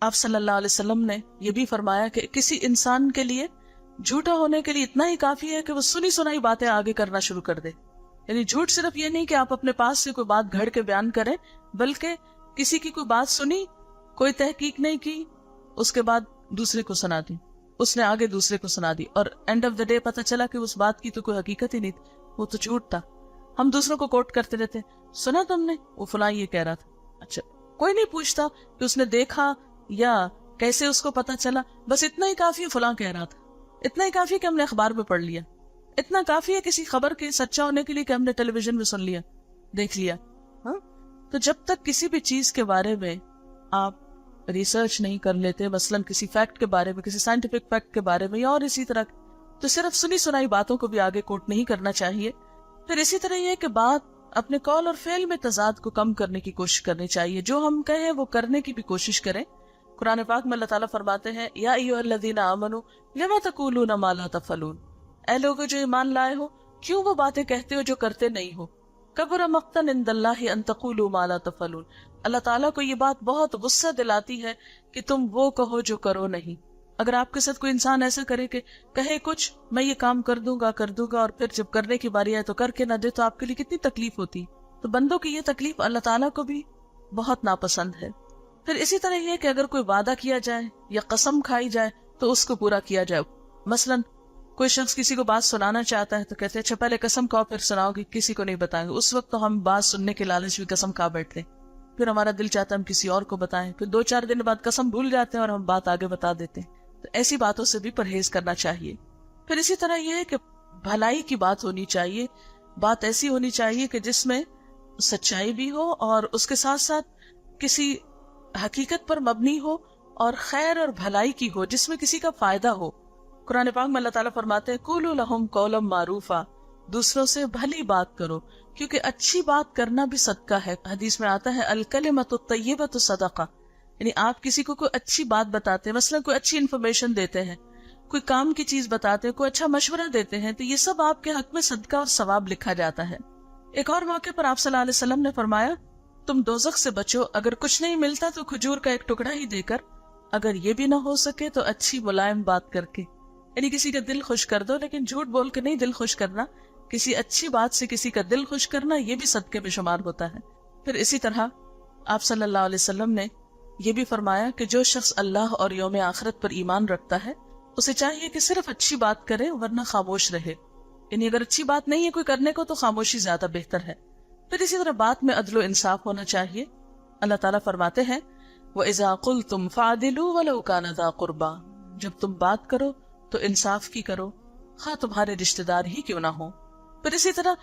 آپ صلی اللہ علیہ وسلم نے یہ بھی فرمایا کہ کسی انسان کے لیے جھوٹا ہونے کے لیے اتنا ہی کافی ہے کہ وہ سنی سنائی باتیں آگے کرنا شروع کر دے. یعنی جھوٹ صرف یہ نہیں کہ آپ اپنے پاس سے کوئی بات گھڑ کے بیان کریں, بلکہ کسی کی کوئی بات سنی, کوئی تحقیق نہیں کی, اس کے بعد دوسرے کو سنا دی, اس نے آگے دوسرے کو سنا دی, اور اینڈ آف دا ڈے پتہ چلا کہ اس بات کی تو کوئی حقیقت ہی نہیں تھی, وہ تو جھوٹ تھا. ہم دوسروں کو کوٹ کرتے رہتے, سنا تم نے وہ فلاں یہ کہہ رہا تھا. اچھا, کوئی نہیں پوچھتا کہ اس نے دیکھا یا کیسے اس کو پتا چلا, بس اتنا ہی کافی ہے فلاں کہہ رہا تھا, اتنا ہی کافی ہے کہ ہم نے اخبار میں پڑھ لیا, اتنا کافی ہے کسی خبر کے سچا ہونے کے لیے کہ ہم نے ٹیلی ویژن میں سن لیا, دیکھ لیا. ہاں, تو جب تک کسی بھی چیز کے بارے میں آپ ریسرچ نہیں کر لیتے, مثلاً کسی فیکٹ کے بارے میں, کسی سائنٹیفک فیکٹ کے بارے میں یا اور اسی طرح, تو صرف سنی سنائی باتوں کو بھی آگے کوٹ نہیں کرنا چاہیے. پھر اسی طرح یہ کہ بات اپنے قول اور فعل میں تضاد کو کم کرنے کی کوشش کرنی چاہیے. جو ہم کہیں وہ کرنے کی بھی کوشش کریں. قرآن پاک میں اللہ تعالیٰ فرماتے ہیں یا ایھا الذین آمنوا لما تقولون ما لا تفعلون, اے لوگو جو ایمان لائے ہو کیوں وہ باتیں کہتے ہو جو کرتے نہیں ہو. کبر مقتا عند اللہ ان تقولوا ما لا تفعلون, اللہ تعالیٰ کو یہ بات بہت غصہ دلاتی ہے کہ تم وہ کہو جو کرو نہیں. اگر آپ کے ساتھ کوئی انسان ایسا کرے کہ کہے کچھ میں یہ کام کر دوں گا اور پھر جب کرنے کی باری آئے تو کر کے نہ دے, تو آپ کے لیے کتنی تکلیف ہوتی. تو بندوں کی یہ تکلیف اللہ تعالیٰ کو بھی بہت ناپسند ہے. پھر اسی طرح یہ کہ اگر کوئی وعدہ کیا جائے یا قسم کھائی جائے تو اس کو پورا کیا جائے. مثلاً کوئی شخص کسی کو بات سنانا چاہتا ہے تو کہتے ہیں اچھا پہلے قسم کھاؤ پھر سناؤ گی, کسی کو نہیں بتائیں گے. اس وقت تو ہم بات سننے کے لالچ میں قسم کھا بیٹھتے, پھر ہمارا دل چاہتا ہے ہم کسی اور کو بتائیں, پھر 2-4 دن بعد قسم بھول جاتے ہیں اور ہم بات آگے بتا دیتے ہیں. تو ایسی باتوں سے بھی پرہیز کرنا چاہیے. پھر اسی طرح یہ ہے کہ بھلائی کی بات ہونی چاہیے, بات ایسی ہونی چاہیے کہ جس میں سچائی بھی ہو اور اس کے ساتھ ساتھ کسی حقیقت پر مبنی ہو اور خیر اور بھلائی کی ہو, جس میں کسی کا فائدہ ہو. قرآن پاک میں اللہ تعالیٰ فرماتے ہیں قولوا لہم قولا معروفا, دوسروں سے بھلی بات کرو کیونکہ اچھی بات کرنا بھی صدقہ ہے. حدیث میں آتا ہے الکلمۃ الطیبۃ صدقہ, یعنی آپ کسی کو کوئی اچھی بات بتاتے ہیں, مثلا کوئی اچھی انفارمیشن دیتے ہیں, کوئی کام کی چیز بتاتے ہیں, کوئی اچھا مشورہ دیتے ہیں, تو یہ سب آپ کے حق میں صدقہ اور ثواب لکھا جاتا ہے. ایک اور موقع پر آپ صلی اللہ علیہ وسلم نے فرمایا تم دوزخ سے بچو, اگر کچھ نہیں ملتا تو کھجور کا ایک ٹکڑا ہی دے کر, اگر یہ بھی نہ ہو سکے تو اچھی ملائم بات کر کے, یعنی کسی کا دل خوش کر دو, لیکن جھوٹ بول کے نہیں دل خوش کرنا, کسی اچھی بات سے کسی کا دل خوش کرنا یہ بھی صدقے میں شمار ہوتا ہے. پھر اسی طرح آپ صلی اللہ علیہ وسلم نے یہ بھی فرمایا کہ جو شخص اللہ اور یوم آخرت پر ایمان رکھتا ہے اسے چاہیے کہ صرف اچھی بات کرے ورنہ خاموش رہے, یعنی اگر اچھی بات نہیں ہے کوئی کرنے کو تو خاموشی زیادہ بہتر ہے. پھر اسی طرح بات میں عدل و انصاف ہونا چاہیے. اللہ تعالیٰ فرماتے ہیں وَإِذَا قُلْتُمْ فَعْدِلُوا وَلَوْ كَانَ ذَا قُرْبَى, جب تم بات کرو تو انصاف کی کرو خواہ تمہارے رشتہ دار ہی کیوں نہ ہو. پھر اسی طرح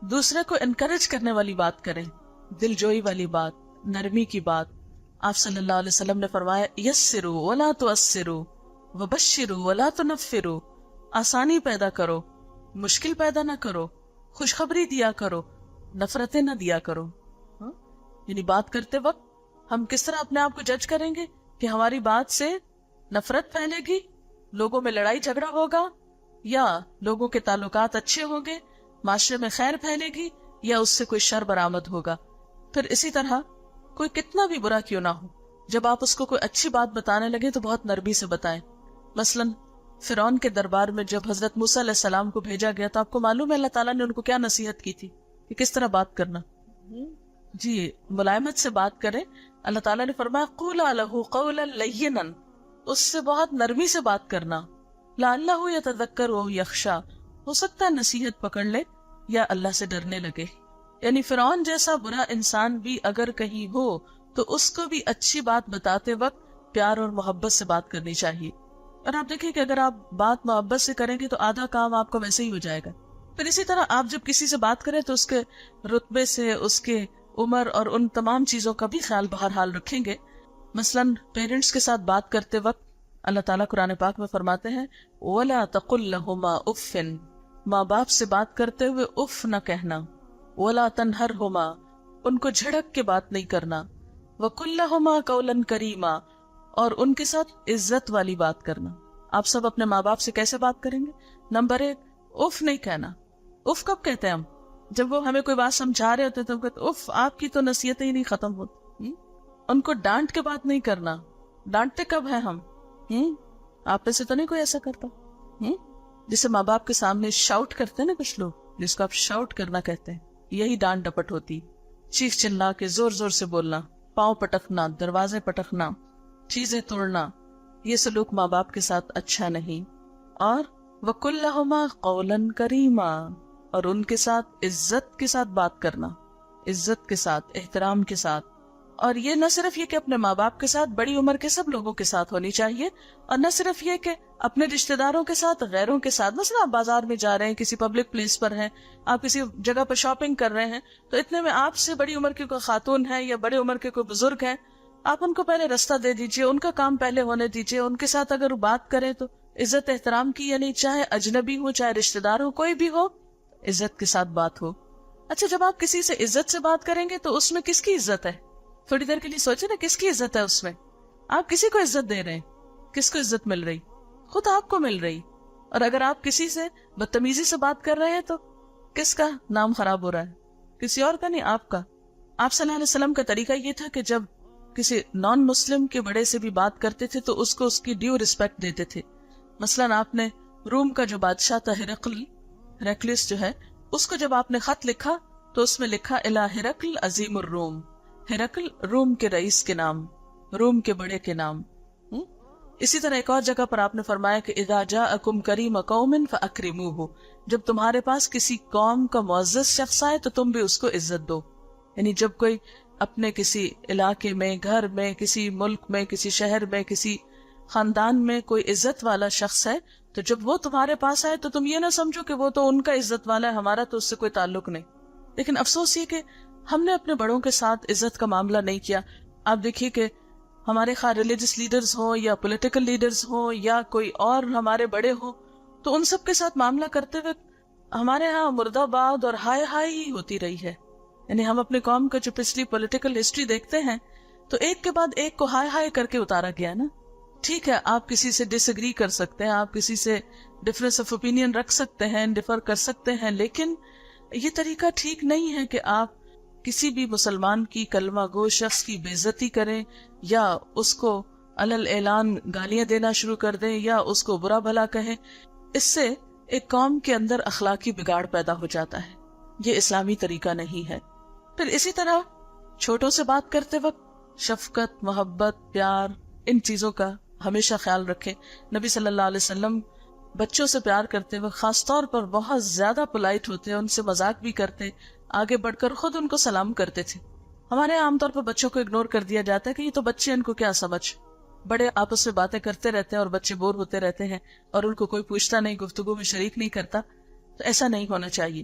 دوسرے کو انکریج کرنے والی بات کریں, دل جوئی والی بات, نرمی کی بات. آپ صلی اللہ علیہ وسلم نے فرمایا یسروا ولا تعسروا وبشروا ولا تنفروا, آسانی پیدا کرو مشکل پیدا نہ کرو, خوشخبری دیا کرو نفرتیں نہ دیا کرو. یعنی بات کرتے وقت ہم کس طرح اپنے آپ کو جج کریں گے کہ ہماری بات سے نفرت پھیلے گی، لوگوں میں لڑائی جھگڑا ہوگا، یا لوگوں کے تعلقات اچھے ہوں گے، معاشرے میں خیر پھیلے گی، یا اس سے کوئی شر برآمد ہوگا. پھر اسی طرح کوئی کتنا بھی برا کیوں نہ ہو، جب آپ اس کو کوئی اچھی بات بتانے لگے تو بہت نرمی سے بتائیں. مثلا فرعون کے دربار میں جب حضرت موسیٰ علیہ السلام کو بھیجا گیا تو آپ کو معلوم ہے اللہ تعالیٰ نے ان کو کیا نصیحت کی تھی کہ کس طرح بات کرنا. جی ملائمت سے بات کریں. اللہ تعالیٰ نے فرمایا قولا لہ قولا لینا، اس سے بہت نرمی سے بات کرنا. لعلہ یتذکر او یخشی، ہو سکتا ہے نصیحت پکڑ لے یا اللہ سے ڈرنے لگے. یعنی فرعون جیسا برا انسان بھی اگر کہیں ہو تو اس کو بھی اچھی بات بتاتے وقت پیار اور محبت سے بات کرنی چاہیے. اور آپ دیکھیں کہ اگر آپ بات محبت سے کریں گے تو آدھا کام آپ کا ویسے ہی ہو جائے گا. پھر اسی طرح آپ جب کسی سے بات کریں تو اس کے رتبے سے، اس کے عمر اور ان تمام چیزوں کا بھی خیال بہرحال رکھیں گے. مثلا پیرنٹس کے ساتھ بات کرتے وقت اللہ تعالیٰ قرآن پاک میں فرماتے ہیں وَلَا تَقُلْ لَهُمَا اُفٍّ، ماں باپ سے بات کرتے ہوئے اف نہ کہنا. وَلَا تَنْهَرْهُمَا، ان کو جھڑک کے بات نہیں کرنا. وَقُلْ لَهُمَا قَوْلًا كَرِيمًا، اور ان کے ساتھ عزت والی بات کرنا. آپ سب اپنے ماں باپ سے کیسے بات کریں گے؟ نمبر 1، اف نہیں کہنا. اف کب کہتے ہیں ہم؟ جب وہ ہمیں کوئی بات سمجھا رہے ہوتے تو ہم کہتے اف آپ کی تو نصیحتیں ہی نہیں ختم ہوتی. ان کو ڈانٹ کے بات نہیں کرنا. ڈانٹتے کب ہیں ہم؟ آپ میں سے تو نہیں کوئی ایسا کرتا جسے ماں باپ کے سامنے شاؤٹ کرتے ہیں نا کچھ لوگ، جس کو آپ شاؤٹ کرنا کہتے ہیں، یہی ڈانٹ ڈپٹ ہوتی. چیخ چلا کے زور زور سے بولنا، پاؤں پٹکنا، دروازے پٹکنا، چیزیں توڑنا، یہ سلوک ماں باپ کے ساتھ اچھا نہیں. اور وَقُلْ لَهُمَا قَوْلًا كَرِيمًا، اور ان کے ساتھ عزت کے ساتھ بات کرنا، عزت کے ساتھ، احترام کے ساتھ. اور یہ نہ صرف یہ کہ اپنے ماں باپ کے ساتھ، بڑی عمر کے سب لوگوں کے ساتھ ہونی چاہیے. اور نہ صرف یہ کہ اپنے رشتہ داروں کے ساتھ، غیروں کے ساتھ. مثلا آپ بازار میں جا رہے ہیں، کسی پبلک پلیس پر ہیں، آپ کسی جگہ پر شاپنگ کر رہے ہیں، تو اتنے میں آپ سے بڑی عمر کی کوئی خاتون ہے یا بڑے عمر کے کوئی بزرگ ہیں، آپ ان کو پہلے رستہ دے دیجئے، ان کا کام پہلے ہونے دیجئے. ان کے ساتھ اگر بات کریں تو عزت احترام کی، یعنی چاہے اجنبی ہو چاہے رشتہ دار ہو، کوئی بھی ہو، عزت کے ساتھ بات ہو. اچھا، جب آپ کسی سے عزت سے بات کریں گے تو اس میں کس کی عزت ہے؟ تھوڑی دیر کے لیے سوچیں نا، کس کی عزت ہے اس میں؟ آپ کسی کو عزت دے رہے ہیں، کس کو عزت مل رہی؟ خود آپ کو مل رہی. اور اگر آپ کسی سے بدتمیزی سے بات کر رہے ہیں تو کس کا نام خراب ہو رہا ہے؟ کسی اور کا نہیں، آپ کا. آپ صلی اللہ علیہ وسلم کا طریقہ یہ تھا کہ جب کسی نان مسلم کے بڑے سے بھی بات کرتے تھے تو اس کو اس کی ڈیو رسپیکٹ دیتے تھے. مثلا آپ نے روم کا جو بادشاہ تھا ہرقلس جو ہے، اس کو جب آپ نے خط لکھا تو اس میں لکھا الی ہرقل عظیم الروم، ہرقل روم کے رئیس کے نام، روم کے بڑے کے نام. اسی طرح ایک اور جگہ پر آپ نے فرمایا کہ اذا جاءکم کریم قوم فاکرموہ، جب تمہارے پاس کسی قوم کا معزز شخص آئے تو تم بھی اس کو عزت دو. یعنی جب کوئی اپنے کسی علاقے میں، گھر میں، کسی ملک میں، کسی شہر میں، کسی خاندان میں کوئی عزت والا شخص ہے تو جب وہ تمہارے پاس آئے تو تم یہ نہ سمجھو کہ وہ تو ان کا عزت والا ہے، ہمارا تو اس سے کوئی تعلق نہیں. لیکن افسوس یہ کہ ہم نے اپنے بڑوں کے ساتھ عزت کا معاملہ نہیں کیا. آپ دیکھیے کہ ہمارے خواہ ریلیجس لیڈرز ہوں یا پولیٹیکل لیڈرز ہوں یا کوئی اور ہمارے بڑے ہوں، تو ان سب کے ساتھ معاملہ کرتے ہوئے ہمارے ہاں مرد آباد اور ہائے ہائے ہی ہوتی رہی ہے. یعنی ہم اپنے قوم کا جو پچھلی پولیٹیکل ہسٹری دیکھتے ہیں تو ایک کے بعد ایک کو ہائے ہائے کر کے اتارا گیا نا. ٹھیک ہے، آپ کسی سے ڈس ایگری کر سکتے ہیں، آپ کسی سے ڈفرینس آف اوپینین رکھ سکتے ہیں، ڈفر کر سکتے ہیں، لیکن یہ طریقہ ٹھیک نہیں ہے کہ آپ کسی بھی مسلمان کی کلمہ گو شخص کی بے عزتی کریں یا اس کو علل اعلان گالیاں دینا شروع کر دیں یا اس کو برا بھلا کہیں. اس سے ایک قوم کے اندر اخلاقی بگاڑ پیدا ہو جاتا ہے. یہ اسلامی طریقہ نہیں ہے. پھر اسی طرح چھوٹوں سے بات کرتے وقت شفقت، محبت، پیار، ان چیزوں کا ہمیشہ خیال رکھیں. نبی صلی اللہ علیہ وسلم بچوں سے پیار کرتے وقت خاص طور پر بہت زیادہ پولائٹ ہوتے، ان سے مذاق بھی کرتے، آگے بڑھ کر خود ان کو سلام کرتے تھے. ہمارے عام طور پر بچوں کو اگنور کر دیا جاتا ہے کہ یہ تو بچے، ان کو کیا سمجھ. بڑے آپس میں باتیں کرتے رہتے ہیں اور بچے بور ہوتے رہتے ہیں اور ان کو کوئی پوچھتا نہیں، گفتگو میں شریک نہیں کرتا. تو ایسا نہیں ہونا چاہیے.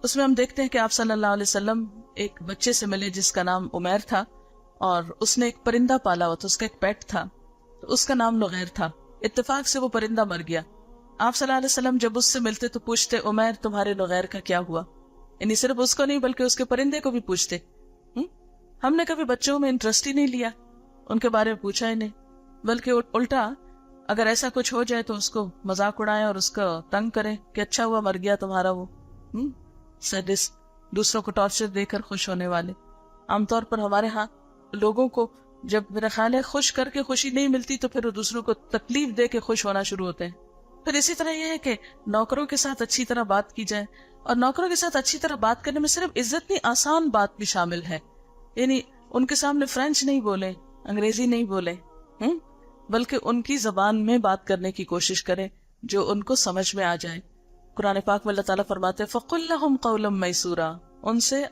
اس میں ہم دیکھتے ہیں کہ آپ صلی اللہ علیہ وسلم ایک بچے سے ملے جس کا نام عمیر تھا اور اس نے ایک پرندہ پالا ہوا تھا، اس کا ایک پیٹ تھا، تو اس کا نام نغیر تھا. اتفاق سے وہ پرندہ مر گیا. آپ صلی اللہ علیہ وسلم جب اس سے ملتے تو پوچھتے عمیر تمہارے نغیر کا کیا ہوا؟ یعنی صرف اس کو نہیں بلکہ اس کے پرندے کو بھی پوچھتے. ہم نے کبھی بچوں میں انٹرسٹ ہی نہیں لیا, ان کے بارے میں پوچھا ہی نہیں, بلکہ الٹا اگر ایسا کچھ ہو جائے تو اس کو مذاق اڑائیں اور اس کو تنگ کریں کہ اچھا ہوا مر گیا تمہارا وہ سیڈسٹ, دوسروں کو ٹارچر دے کر خوش ہونے والے. عام طور پر ہمارے ہاں لوگوں کو جب میرا خیال ہے خوش کر کے خوشی نہیں ملتی تو پھر وہ دوسروں کو تکلیف دے کے خوش ہونا شروع ہوتے ہیں. پھر اسی طرح یہ ہے کہ نوکروں کے ساتھ اچھی طرح بات کی جائے, اور نوکروں کے ساتھ اچھی طرح بات کرنے میں صرف عزت نہیں, آسان بات بھی شامل ہے. یعنی ان کے سامنے فرینچ نہیں بولے, انگریزی نہیں بولے, بلکہ ان کی زبان میں بات کرنے کی کوشش کریں جو ان کو سمجھ میں آ جائے. قرآن پاک میں اللہ تعالیٰ فرماتے ہیں فَقُلْ لَهُمْ قَوْلًا مَيْسُورًا, ان سے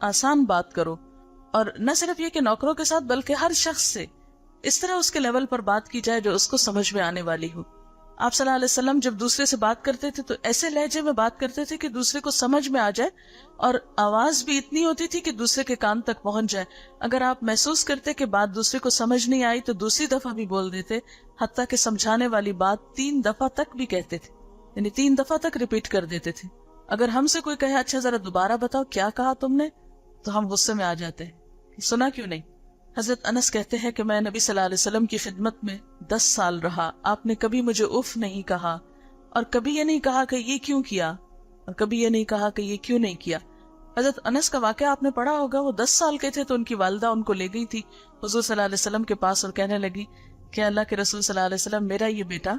آسان بات کرو. اور نہ صرف یہ کہ نوکروں کے ساتھ بلکہ ہر شخص سے اس طرح اس کے لیول پر بات کی جائے جو اس کو سمجھ میں آنے والی ہو. آپ صلی اللہ علیہ وسلم جب دوسرے سے بات کرتے تھے تو ایسے لہجے میں بات کرتے تھے کہ دوسرے کو سمجھ میں آ جائے, اور آواز بھی اتنی ہوتی تھی کہ دوسرے کے کان تک پہنچ جائے. اگر آپ محسوس کرتے کہ بات دوسرے کو سمجھ نہیں آئی تو دوسری دفعہ بھی بول دیتے, حتیٰ کہ سمجھانے والی بات 3 دفعہ تک بھی کہتے تھے, یعنی 3 دفعہ تک ریپیٹ کر دیتے تھے. اگر ہم سے کوئی کہے اچھا ذرا دوبارہ بتاؤ کیا کہا تم نے, تو ہم غصے میں آ جاتے ہیں, سنا کیوں نہیں. حضرت انس کہتے ہیں کہ میں نبی صلی اللہ علیہ وسلم کی خدمت میں 10 سال رہا, آپ نے کبھی مجھے اف نہیں کہا, اور کبھی یہ نہیں کہا کہ یہ کیوں کیا, اور کبھی یہ نہیں کہا کہ یہ کیوں نہیں کیا. حضرت انس کا واقعہ آپ نے پڑھا ہوگا, وہ 10 سال کے تھے تو ان کی والدہ ان کو لے گئی تھی حضور صلی اللہ علیہ وسلم کے پاس اور کہنے لگی کہ اللہ کے رسول صلی اللہ علیہ وسلم, میرا یہ بیٹا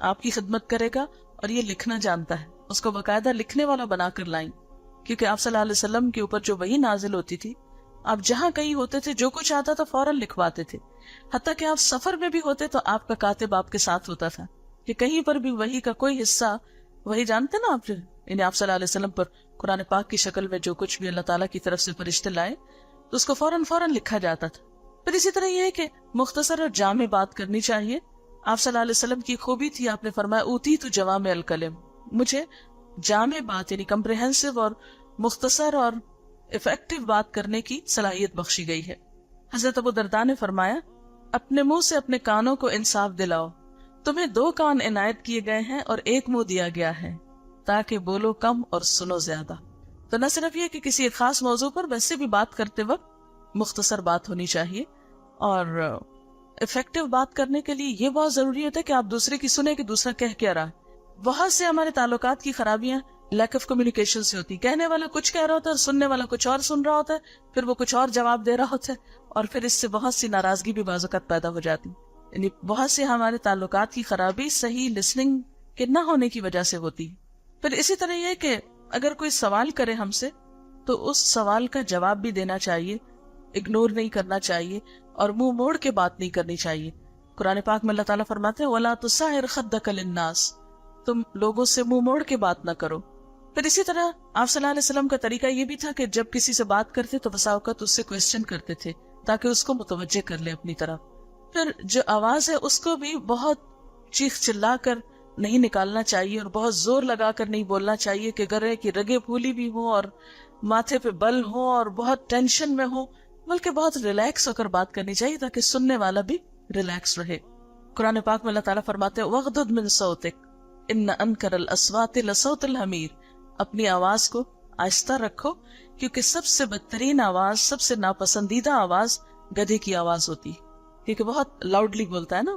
آپ کی خدمت کرے گا اور یہ لکھنا جانتا ہے. اس کو باقاعدہ لکھنے والا بنا کر لائیں, کیونکہ آپ صلی اللہ علیہ وسلم کے اوپر جو وحی نازل ہوتی تھی, آپ جہاں کہیں ہوتے تھے جو کچھ آتا تھا فوراً لکھواتے تھے. حتیٰ کہ آپ سفر میں بھی ہوتے تو آپ کا کاتب آپ کے ساتھ ہوتا تھا کہ کہیں پر بھی وحی کا کوئی حصہ, وہی جانتے نا آپ, یعنی آپ صلی اللہ علیہ وسلم پر قرآن پاک کی شکل میں جو کچھ بھی اللہ تعالیٰ کی طرف سے فرشتے لائے تو اس کو فوراً لکھا جاتا تھا. پھر اسی طرح یہ ہے کہ مختصر اور جامع بات کرنی چاہیے. آپ صلی اللہ علیہ وسلم کی خوبی تھی, آپ نے فرمایا اوتی تو جوامع الکلم, مجھے جامع بات یعنی کمپریہنسو اور مختصر اور افیکٹو بات کرنے کی صلاحیت بخشی گئی ہے. حضرت ابو درداء نے فرمایا اپنے منہ سے اپنے کانوں کو انصاف دلاؤ, تمہیں 2 کان عنایت کیے گئے ہیں اور 1 منہ دیا گیا ہے تاکہ بولو کم اور سنو زیادہ. تو نہ صرف یہ کہ کسی ایک خاص موضوع پر ویسے بھی بات کرتے وقت مختصر بات ہونی چاہیے, اور افیکٹو بات کرنے کے لیے یہ بہت ضروری ہوتا ہے کہ آپ دوسرے کی سنیں کہ دوسرا کہہ کیا رہا ہے. بہت سے ہمارے تعلقات کی خرابیاں لیک آف کمیونیکیشن سے ہوتی. کہنے والا کچھ کہہ رہا ہوتا ہے, سننے والا کچھ اور سن رہا ہوتا ہے, پھر وہ کچھ اور جواب دے رہا ہوتا ہے, اور پھر اس سے بہت سی ناراضگی بھی بعض اوقات پیدا ہو جاتی. یعنی بہت سے ہمارے تعلقات کی خرابی صحیح لسننگ کے نہ ہونے کی وجہ سے ہوتی. پھر اسی طرح یہ کہ اگر کوئی سوال کرے ہم سے تو اس سوال کا جواب بھی دینا چاہیے, اگنور نہیں کرنا چاہیے, اور منہ موڑ کے بات نہیں کرنی چاہیے. قرآن پاک میں اللہ تعالیٰ فرماتے ہیں وَلَا تُسَعِّرْ خَدَّكَ لِلنَّاسِ, تم لوگوں سے منہ موڑ کے بات نہ کرو. پھر اسی طرح آپ صلی اللہ علیہ وسلم کا طریقہ یہ بھی تھا کہ جب کسی سے بات کرتے تو بسا اوقات اس سے کوسچن کرتے تھے تاکہ اس کو متوجہ کر لے اپنی طرف. پھر جو آواز ہے اس کو بھی بہت چیخ چلا کر نہیں نکالنا چاہیے اور بہت زور لگا کر نہیں بولنا چاہیے کہ گرے کی رگیں پھولی بھی ہوں اور ماتھے پہ بل ہوں اور بہت ٹینشن میں ہوں, بلکہ بہت ریلیکس ہو کر بات کرنی چاہیے تاکہ سننے والا بھی ریلیکس رہے. قرآن پاک میں اللہ تعالیٰ فرماتے ہیں وَغْضُضْ مِن صَوْتِكَ إِنَّ أَنكَرَ الْأَصْوَاتِ لَصَوْتُ الْحَمِيرِ, اپنی آواز کو آہستہ رکھو کیونکہ سب سے بدترین آواز, سب سے ناپسندیدہ آواز گدھے کی آواز ہوتی کیونکہ بہت لاؤڈلی بولتا ہے نا.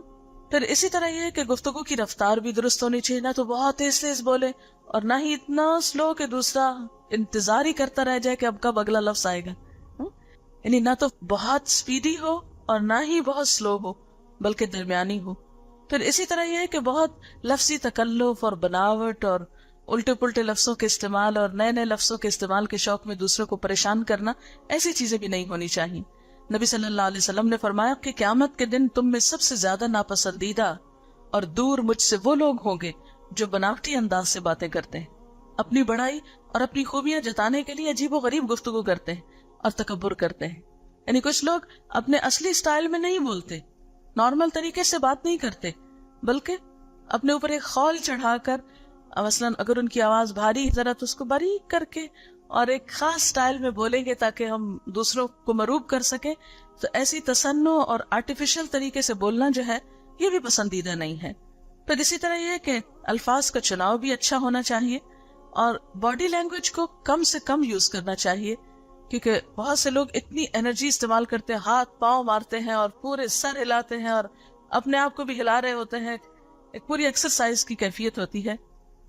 پھر اسی طرح یہ ہے کہ گفتگو کی رفتار بھی درست ہونی چاہیے, نہ تو بہت تیز تیز بولے اور نہ ہی اتنا سلو کہ دوسرا انتظار ہی کرتا رہ جائے کہ اب کب اگلا لفظ آئے گا. یعنی نہ تو بہت سپیڈی ہو اور نہ ہی بہت سلو ہو بلکہ درمیانی ہو. پھر اسی طرح یہ ہے کہ بہت لفظی تکلف اور بناوٹ اور الٹے پلٹے لفظوں کے استعمال اور نئے نئے لفظوں کے استعمال کے شوق میں دوسروں کو پریشان کرنا, ایسی چیزیں بھی نہیں ہونی چاہیے. نبی صلی اللہ علیہ وسلم نے فرمایا کہ قیامت کے دن تم میں سب سے زیادہ ناپسندیدہ اور دور مجھ سے وہ لوگ ہوں گے جو بناوٹی انداز سے باتیں کرتے ہیں, اپنی بڑائی اور اپنی خوبیاں جتانے کے لیے عجیب و غریب گفتگو کرتے ہیں اور تکبر کرتے ہیں. یعنی کچھ لوگ اپنے اصلی سٹائل میں نہیں بولتے, نارمل طریقے سے بات نہیں کرتے, بلکہ اپنے اوپر ایک خول چڑھا کر, مثلا اگر ان کی آواز بھاری ذرا تو اس کو باریک کر کے اور ایک خاص سٹائل میں بولیں گے تاکہ ہم دوسروں کو مروب کر سکیں. تو ایسی تصنع اور آرٹیفیشل طریقے سے بولنا جو ہے یہ بھی پسندیدہ نہیں ہے. پھر اسی طرح یہ ہے کہ الفاظ کا چناؤ بھی اچھا ہونا چاہیے. اور باڈی لینگویج کو کم سے کم یوز کرنا چاہیے، کیونکہ بہت سے لوگ اتنی انرجی استعمال کرتے ہیں، ہاتھ پاؤں مارتے ہیں اور پورے سر ہلاتے ہیں اور اپنے آپ کو بھی ہلا رہے ہوتے ہیں، ایک پوری ایکسرسائز کی کیفیت ہوتی ہے،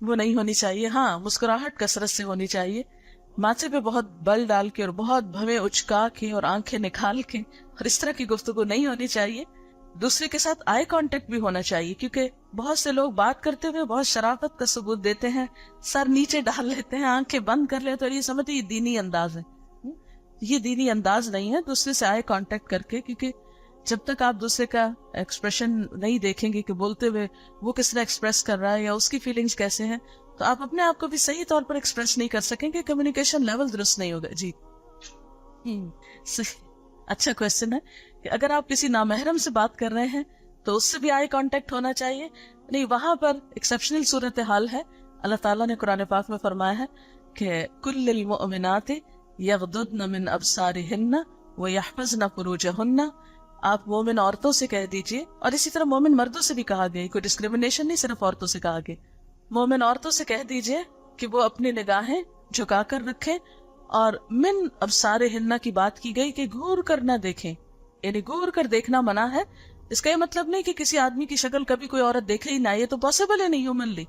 وہ نہیں ہونی چاہیے. ہاں، مسکراہٹ کثرت سے ہونی چاہیے، ماتھے پہ بہت بل ڈال کے اور بہت بھویں اچکا کے اور آنکھیں نکال کے اور اس طرح کی گفتگو نہیں ہونی چاہیے. دوسرے کے ساتھ آئی کانٹیکٹ بھی ہونا چاہیے، کیونکہ بہت سے لوگ بات کرتے ہوئے بہت شرافت کا ثبوت دیتے ہیں، سر نیچے ڈال لیتے ہیں، آنکھیں بند کر لیتے ہیں اور یہ سمجھتے یہ دینی انداز ہے. یہ دینی انداز نہیں ہے. دوسرے سے آئی کانٹیکٹ کر کے، کیونکہ جب تک آپ دوسرے کا ایکسپریشن نہیں دیکھیں گے کہ بولتے ہوئے وہ کس طرح ایکسپریس کر رہا ہے یا اس کی فیلنگز کیسے ہیں، تو آپ اپنے آپ کو بھی صحیح طور پر ایکسپریس نہیں کر سکیں گے، کمیونیکیشن لیول درست نہیں ہوگا. جی اچھا کوشچن ہے کہ اگر آپ کسی نامحرم سے بات کر رہے ہیں تو اس سے بھی آئی کانٹیکٹ ہونا چاہیے. نہیں، وہاں پر ایکسیپشنل صورتحال ہے. اللہ تعالیٰ نے قرآن پاک میں فرمایا ہے کہ کل المؤمنات یغضضن من ابصارہن ویحفظن فروجہن. آپ مومن عورتوں سے کہہ دیجئے، اور اسی طرح مومن مردوں سے بھی کہا گیا، کوئی ڈسکریمنیشن نہیں، صرف عورتوں سے کہا گیا. مومن عورتوں سے کہہ دیجئے کہ وہ اپنی نگاہیں جھکا کر رکھیں، اور من ابصارہن کی بات کی گئی کہ گھور کر نہ دیکھیں، یعنی گھور کر دیکھنا منع ہے. اس کا یہ مطلب نہیں کہ کسی آدمی کی شکل کبھی کوئی عورت دیکھے ہی نہ، یہ تو پاسبل ہے نہیں ہیومنلی،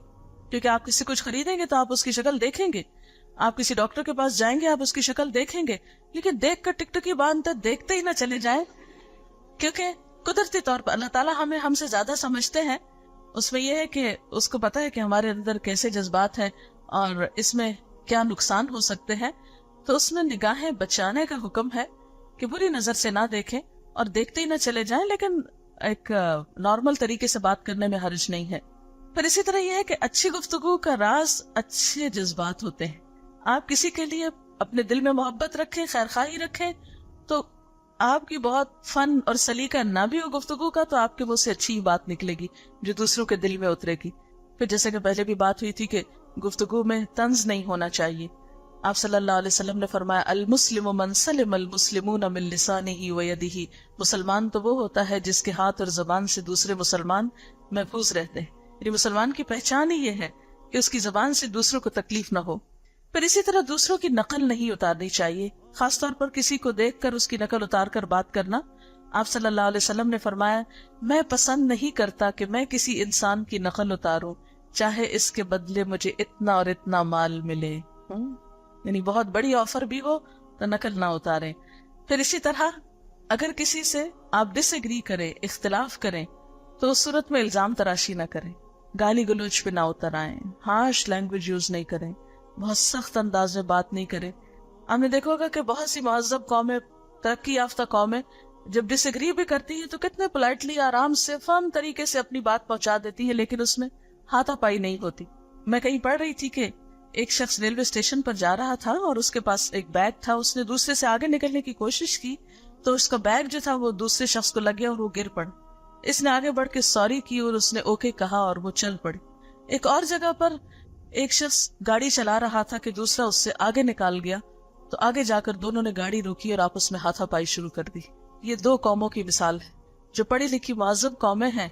کیونکہ آپ کسی کچھ خریدیں گے تو آپ اس کی شکل دیکھیں گے، آپ کسی ڈاکٹر کے پاس جائیں گے آپ اس کی شکل دیکھیں گے، لیکن دیکھ کر ٹک ٹکی باندھتے دیکھتے ہی نہ چلے جائیں، کیونکہ قدرتی طور پر اللہ تعالیٰ ہم سے زیادہ سمجھتے ہیں. اس میں یہ ہے کہ اس کو پتا ہے کہ ہمارے اندر کیسے جذبات ہیں اور اس میں کیا نقصان ہو سکتے ہیں، تو اس میں نگاہیں بچانے کا حکم ہے کہ بری نظر سے نہ دیکھیں اور دیکھتے ہی نہ چلے جائیں، لیکن ایک نارمل طریقے سے بات کرنے میں حرج نہیں ہے. پھر اسی طرح یہ ہے کہ اچھی گفتگو کا راز اچھے جذبات ہوتے ہیں. آپ کسی کے لیے اپنے دل میں محبت رکھیں، خیرخواہی رکھیں، تو آپ کی بہت فن اور سلیقہ نہ بھی ہو گفتگو کا، تو آپ کے منہ سے اچھی ہی بات نکلے گی جو دوسروں کے دل میں اترے گی. پھر جیسے کہ پہلے بھی بات ہوئی تھی کہ گفتگو میں طنز نہیں ہونا چاہیے. آپ صلی اللہ علیہ وسلم نے فرمایا المسلم من سلم المسلمون من لسانہ ویدہ. مسلمان تو وہ ہوتا ہے جس کے ہاتھ اور زبان سے دوسرے مسلمان محفوظ رہتے ہیں. یعنی مسلمان کی پہچان ہی یہ ہے کہ اس کی زبان سے دوسروں کو تکلیف نہ ہو. پھر اسی طرح دوسروں کی نقل نہیں اتارنی چاہیے، خاص طور پر کسی کو دیکھ کر اس کی نقل اتار کر بات کرنا. آپ صلی اللہ علیہ وسلم نے فرمایا میں پسند نہیں کرتا کہ میں کسی انسان کی نقل اتاروں چاہے اس کے بدلے مجھے اتنا اور اتنا مال ملے. یعنی بہت بڑی آفر بھی ہو تو نقل نہ اتاریں. پھر اسی طرح اگر کسی سے آپ ڈس ایگری کریں، اختلاف کریں، تو اس صورت میں الزام تراشی نہ کریں، گالی گلوچ پہ نہ اتر آئیں، ہارش لینگویج یوز نہیں کریں، بہت سخت انداز میں بات نہیں کریں. آپ نے دیکھا ہوگا کہ بہت سی مہذب قومیں، ترقی یافتہ قومیں جب ڈس ایگری بھی کرتی ہیں تو کتنے پولائٹلی، آرام سے، فن طریقے سے اپنی بات پہنچا دیتی ہیں، لیکن اس میں ہاتھا پائی نہیں ہوتی. میں کہیں پڑھ رہی تھی کہ ایک شخص ریلوے اسٹیشن پر جا رہا تھا اور اس کے پاس ایک بیگ تھا. اس نے دوسرے سے آگے نکلنے کی کوشش کی تو اس کا بیگ جو تھا وہ دوسرے شخص کو لگ گیا اور وہ گر پڑا. اس نے آگے بڑھ کے سوری کی اور اس نے اوکے کہا اور وہ چل پڑی. ایک اور جگہ پر ایک شخص گاڑی چلا رہا تھا کہ دوسرا اس سے آگے نکال گیا تو آگے جا کر دونوں نے گاڑی روکی اور آپس میں ہاتھا پائی شروع کر دی. یہ دو قوموں کی مثال ہے. جو پڑھی لکھی مہذب قومیں ہیں،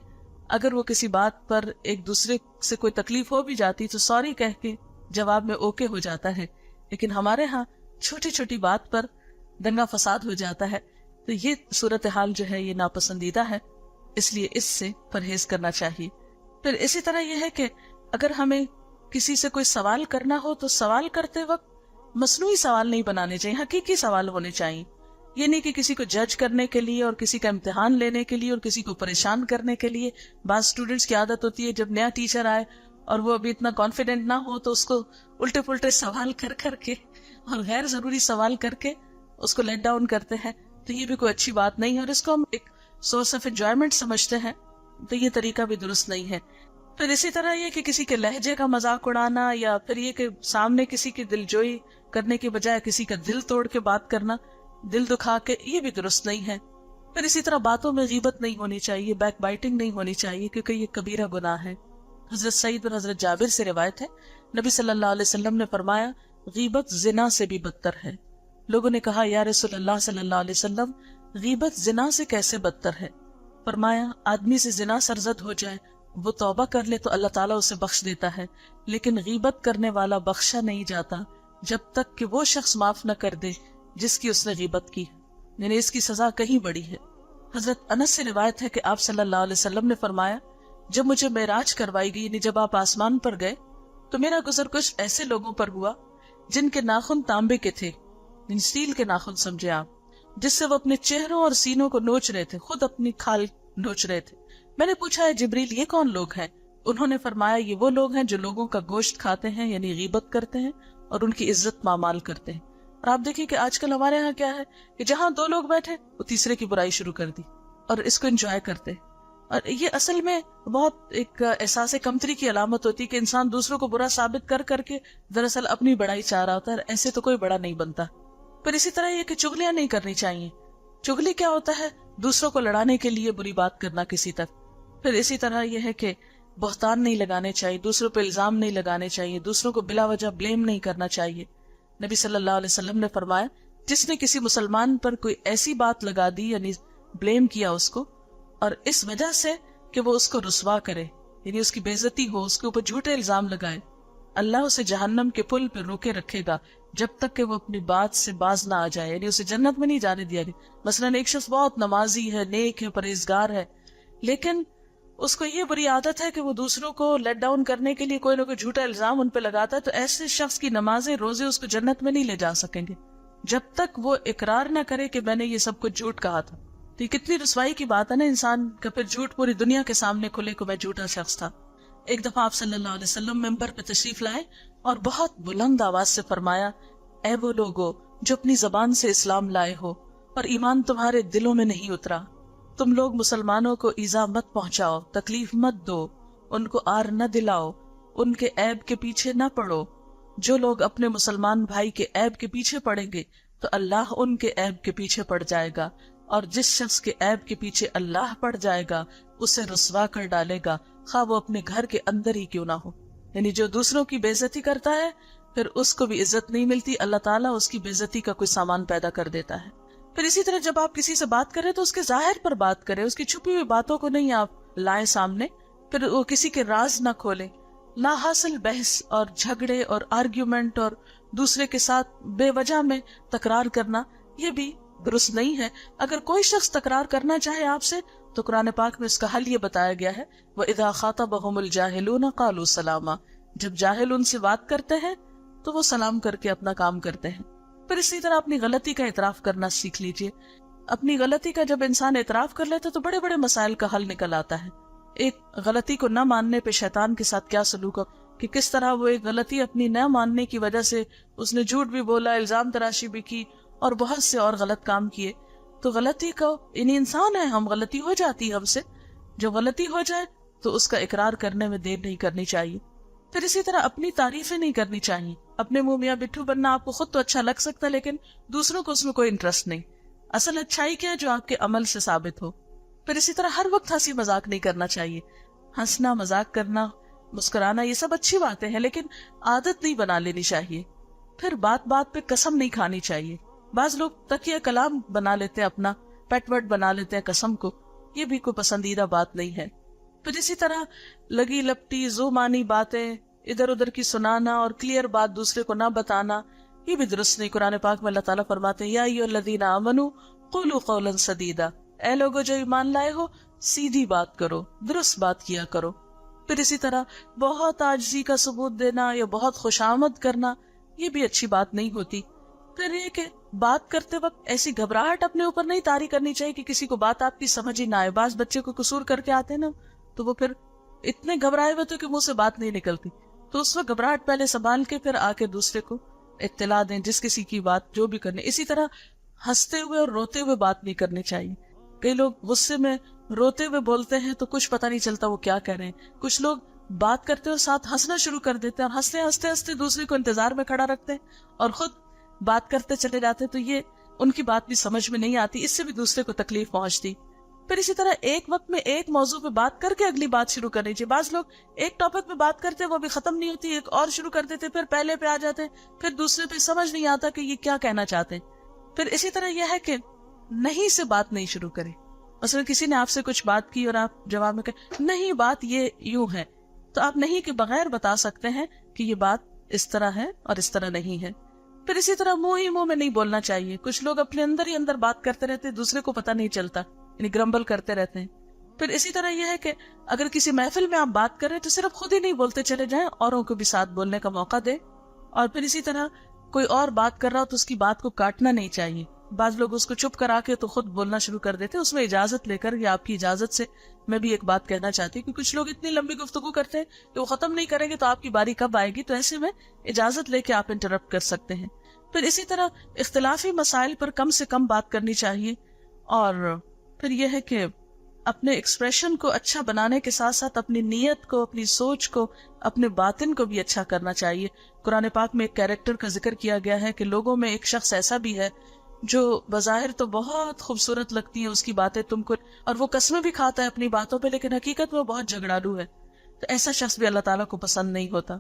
اگر وہ کسی بات پر ایک دوسرے سے کوئی تکلیف ہو بھی جاتی تو سوری کہہ کے جواب میں اوکے ہو جاتا ہے، لیکن ہمارے ہاں چھوٹی چھوٹی بات پر دنگا فساد ہو جاتا ہے. تو یہ صورتحال جو ہے یہ ناپسندیدہ ہے، اس لیے اس سے پرہیز کرنا چاہیے. پھر اسی طرح یہ ہے کہ اگر ہمیں کسی سے کوئی سوال کرنا ہو تو سوال کرتے وقت مصنوعی سوال نہیں بنانے چاہیے، حقیقی سوال ہونے چاہیے. یہ نہیں کہ کسی کو جج کرنے کے لیے اور کسی کا امتحان لینے کے لیے اور کسی کو پریشان کرنے کے لیے. بعض اسٹوڈینٹس کی عادت ہوتی ہے جب نیا ٹیچر آئے اور وہ ابھی اتنا کانفیڈنٹ نہ ہو تو اس کو الٹے پلٹے سوال کر کے اور غیر ضروری سوال کر کے اس کو لیٹ ڈاؤن کرتے ہیں. تو یہ بھی کوئی اچھی بات نہیں ہے اور اس کو ہم ایک سورس آف انجوائمنٹ سمجھتے ہیں، تو یہ طریقہ بھی درست نہیں ہے. پھر اسی طرح یہ کہ کسی کے لہجے کا مذاق اڑانا یا پھر یہ کہ سامنے کسی کی دلجوئی کرنے کے بجائے کسی کا دل توڑ کے بات کرنا، دل دکھا کے، یہ بھی درست نہیں ہے. پھر اسی طرح باتوں میں غیبت نہیں ہونی چاہیے، بیک بائٹنگ نہیں ہونی چاہیے، کیونکہ یہ کبیرہ گناہ ہے. حضرت سعید اور حضرت جابر سے روایت ہے، نبی صلی اللہ علیہ وسلم نے فرمایا غیبت زنا سے بھی بدتر ہے. لوگوں نے کہا یا رسول اللہ صلی اللہ علیہ وسلم غیبت زنا سے کیسے بدتر ہے؟ فرمایا آدمی سے زنا سرزد ہو جائے، وہ توبہ کر لے تو اللہ تعالیٰ اسے بخش دیتا ہے، لیکن غیبت کرنے والا بخشا نہیں جاتا جب تک کہ وہ شخص معاف نہ کر دے جس کی اس نے غیبت کی، یعنی اس کی سزا کہیں بڑی ہے۔ حضرت انس سے روایت ہے کہ آپ صلی اللہ علیہ وسلم نے فرمایا، جب مجھے معراج کروائی گئی، یعنی جب آپ آسمان پر گئے، تو میرا گزر کچھ ایسے لوگوں پر ہوا جن کے ناخن تانبے کے تھے، یعنی اسٹیل کے ناخن سمجھے آپ، جس سے وہ اپنے چہروں اور سینوں کو نوچ رہے تھے، خود اپنی کھال نوچ رہے تھے۔ میں نے پوچھا، ہے جبریل یہ کون لوگ ہیں؟ انہوں نے فرمایا، یہ وہ لوگ ہیں جو لوگوں کا گوشت کھاتے ہیں، یعنی غیبت کرتے ہیں اور ان کی عزت پامال کرتے ہیں۔ اور آپ دیکھیں کہ آج کل ہمارے ہاں کیا ہے کہ جہاں دو لوگ بیٹھے وہ تیسرے کی برائی شروع کر دی اور اس کو انجوائے کرتے، اور یہ اصل میں بہت ایک احساس کمتری کی علامت ہوتی ہے کہ انسان دوسروں کو برا ثابت کر کر کے دراصل اپنی بڑائی چاہ رہا ہوتا ہے، ایسے تو کوئی بڑا نہیں بنتا۔ پھر اسی طرح یہ کہ چغلیاں نہیں کرنی چاہیے۔ چغلی کیا ہوتا ہے؟ دوسروں کو لڑانے کے لیے بری بات کرنا کسی تک۔ پھر اسی طرح یہ ہے کہ بہتان نہیں لگانے چاہیے، دوسروں پہ الزام نہیں لگانے چاہیے، دوسروں کو بلا وجہ بلیم نہیں کرنا چاہیے۔ نبی صلی اللہ علیہ وسلم نے فرمایا، جس نے کسی مسلمان پر کوئی ایسی بات لگا دی، یعنی بلیم کیا اس کو، اور اس وجہ سے کہ وہ اس کو رسوا کرے، یعنی اس کی بے عزتی ہو، اس کے اوپر جھوٹے الزام لگائے، اللہ اسے جہنم کے پل پہ روکے رکھے گا جب تک کہ وہ اپنی بات سے باز نہ آ جائے، یعنی اسے جنت میں نہیں جانے دیا گیا۔ مثلاً ایک شخص بہت نمازی ہے، نیک ہے، پرہیزگار ہے، لیکن اس کو یہ بری عادت ہے کہ وہ دوسروں کو لیٹ ڈاؤن کرنے کے لیے کوئی نہ کوئی جھوٹا الزام ان پہ لگاتا ہے، تو ایسے شخص کی نمازیں روزے اس کو جنت میں نہیں لے جا سکیں گے جب تک وہ اقرار نہ کرے کہ میں نے یہ سب کچھ جھوٹ کہا تھا۔ تو یہ کتنی رسوائی کی بات ہے نا، انسان کا پھر جھوٹ پوری دنیا کے سامنے کھلے کو میں جھوٹا شخص تھا۔ ایک دفعہ آپ صلی اللہ علیہ وسلم ممبر پہ تشریف لائے اور بہت بلند آواز سے فرمایا، اے وہ لوگو جو اپنی زبان سے اسلام لائے ہو اور ایمان تمہارے دلوں میں نہیں اترا، تم لوگ مسلمانوں کو ایذا مت پہنچاؤ، تکلیف مت دو، ان کو آر نہ دلاؤ، ان کے عیب کے پیچھے نہ پڑو۔ جو لوگ اپنے مسلمان بھائی کے عیب کے پیچھے پڑیں گے تو اللہ ان کے عیب کے پیچھے پڑ جائے گا، اور جس شخص کے عیب کے پیچھے اللہ پڑ جائے گا اسے رسوا کر ڈالے گا، خواہ وہ اپنے گھر کے اندر ہی کیوں نہ ہو۔ یعنی جو دوسروں کی بے عزتی کرتا ہے پھر اس کو بھی عزت نہیں ملتی، اللہ تعالیٰ اس کی بے عزتی کا کوئی سامان پیدا کر دیتا ہے۔ پھر اسی طرح جب آپ کسی سے بات کریں تو اس کے ظاہر پر بات کریں، اس کی چھپی ہوئی باتوں کو نہیں آپ لائیں سامنے، پھر وہ کسی کے راز نہ کھولیں۔ لا حاصل بحث اور جھگڑے اور آرگیومنٹ اور دوسرے کے ساتھ بے وجہ میں تکرار کرنا یہ بھی درست نہیں ہے۔ اگر کوئی شخص تکرار کرنا چاہے آپ سے تو قرآن پاک میں اس کا حل یہ بتایا گیا ہے، وَإِذَا خَاطَبَهُمُ الْجَاهِلُونَ قَالُوا سَلَامًا، جب جاہل ان سے بات کرتے ہیں تو وہ سلام کر کے اپنا کام کرتے ہیں۔ پھر اسی طرح اپنی غلطی کا اعتراف کرنا سیکھ لیجئے۔ اپنی غلطی کا جب انسان اعتراف کر لیتا تو بڑے بڑے مسائل کا حل نکل آتا ہے۔ ایک غلطی کو نہ ماننے پہ شیطان کے ساتھ کیا سلوک ہو، کہ کس طرح وہ ایک غلطی اپنی نہ ماننے کی وجہ سے اس نے جھوٹ بھی بولا، الزام تراشی بھی کی اور بہت سے اور غلط کام کیے۔ تو غلطی کو، یعنی انسان ہے ہم، غلطی ہو جاتی ہے ہم سے، جو غلطی ہو جائے تو اس کا اقرار کرنے میں دیر نہیں کرنی چاہیے۔ پھر اسی طرح اپنی تعریفیں نہیں کرنی چاہیے۔ اپنے منہ میاں بٹھو بننا آپ کو خود تو اچھا لگ سکتا ہے لیکن دوسروں کو اس میں کوئی انٹرسٹ نہیں۔ اصل اچھائی کیا ہے؟ جو آپ کے عمل سے ثابت ہو۔ پھر اسی طرح ہر وقت ہنسی مذاق نہیں کرنا چاہیے۔ ہنسنا، مذاق کرنا، مسکرانا یہ سب اچھی باتیں ہیں لیکن عادت نہیں بنا لینی چاہیے۔ پھر بات بات پہ قسم نہیں کھانی چاہیے۔ بعض لوگ تکیہ کلام بنا لیتے ہیں، اپنا پیٹ ورڈ بنا لیتے ہیں قسم کو، یہ بھی کوئی پسندیدہ بات نہیں ہے۔ پھر اسی طرح لگی لپٹی زو مانی باتیں ادھر ادھر کی سنانا اور کلیئر بات دوسرے کو نہ بتانا یہ بھی درست نہیں۔ قرآن پاک میں اللہ تعالیٰ فرماتے ہیں، یا ایھا الذین آمنوا قولوا قولا سدیدا، اے لوگو جو ایمان لائے ہو سیدھی بات کرو، درست بات کیا کرو۔ پھر اسی طرح بہت عاجزی کا ثبوت دینا یا بہت خوشامد کرنا یہ بھی اچھی بات نہیں ہوتی۔ پھر یہ کہ بات کرتے وقت ایسی گھبراہٹ اپنے اوپر نہیں طاری کرنی چاہیے کہ کسی کو بات آپ کی سمجھ ہی نہ آئے۔ بعض بچے کو قصور کر کے آتے ہیں نا تو وہ پھر اتنے گھبرائے ہوئے کہ منہ سے بات نہیں نکلتی، تو اس وقت گھبراہٹ پہلے سنبھال کے پھر آ کے دوسرے کو اطلاع دیں، جس کسی کی بات جو بھی کرنے۔ اسی طرح ہنستے ہوئے اور روتے ہوئے بات نہیں کرنی چاہیے۔ کئی لوگ غصے میں روتے ہوئے بولتے ہیں تو کچھ پتہ نہیں چلتا وہ کیا کہہ رہے ہیں۔ کچھ لوگ بات کرتے اور ساتھ ہنسنا شروع کر دیتے ہیں اور ہنستے ہنستے ہنستے دوسرے کو انتظار میں کھڑا رکھتے ہیں اور خود بات کرتے چلے جاتے، تو یہ ان کی بات بھی سمجھ میں نہیں آتی، اس سے بھی دوسرے کو تکلیف پہنچتی۔ پھر اسی طرح ایک وقت میں ایک موضوع پہ بات کر کے اگلی بات شروع کرنی چاہیے۔ بعض لوگ ایک ٹاپک پہ بات کرتے وہ بھی ختم نہیں ہوتی، ایک اور شروع کر دیتے، پھر پہلے پہ آ جاتے، پھر دوسرے پہ سمجھ نہیں آتا کہ یہ کیا کہنا چاہتے ہیں۔ پھر اسی طرح یہ ہے کہ نہیں سے بات نہیں شروع کرے۔ مثلا کسی نے آپ سے کچھ بات کی اور آپ جواب میں کہیں نہیں بات یہ یوں ہے، تو آپ نہیں کے بغیر بتا سکتے ہیں کہ یہ بات اس طرح ہے اور اس طرح نہیں ہے. پھر اسی طرح منہ ہی منہ میں نہیں بولنا چاہیے. کچھ لوگ اپنے اندر ہی اندر بات کرتے رہتے ہیں، دوسرے کو پتہ نہیں چلتا، یعنی گرمبل کرتے رہتے ہیں. پھر اسی طرح یہ ہے کہ اگر کسی محفل میں آپ بات کر رہے ہیں تو صرف خود ہی نہیں بولتے چلے جائیں، اوروں کو بھی ساتھ بولنے کا موقع دیں. اور پھر اسی طرح کوئی اور بات کر رہا ہو تو اس کی بات کو کاٹنا نہیں چاہیے. بعض لوگ اس کو چپ کرا کے تو خود بولنا شروع کر دیتے، اس میں اجازت لے کر یا آپ کی اجازت سے میں بھی ایک بات کہنا چاہتی ہوں کہ کچھ لوگ اتنی لمبی گفتگو کرتے ہیں کہ وہ ختم نہیں کریں گے تو آپ کی باری کب آئے گی، تو ایسے میں اجازت لے کے آپ انٹرپٹ کر سکتے ہیں. پھر اسی طرح اختلافی مسائل پر کم سے کم بات کرنی چاہیے. اور پھر یہ ہے کہ اپنے ایکسپریشن کو اچھا بنانے کے ساتھ ساتھ اپنی نیت کو، اپنی سوچ کو، اپنے باطن کو بھی اچھا کرنا چاہیے. قرآن پاک میں ایک کیریکٹر کا ذکر کیا گیا ہے کہ لوگوں میں ایک شخص ایسا بھی ہے جو بظاہر تو بہت خوبصورت لگتی ہیں اس کی باتیں تم کو، اور وہ قسمیں بھی کھاتا ہے اپنی باتوں پہ، لیکن حقیقت میں وہ بہت جھگڑالو ہے. تو ایسا شخص بھی اللہ تعالیٰ کو پسند نہیں ہوتا.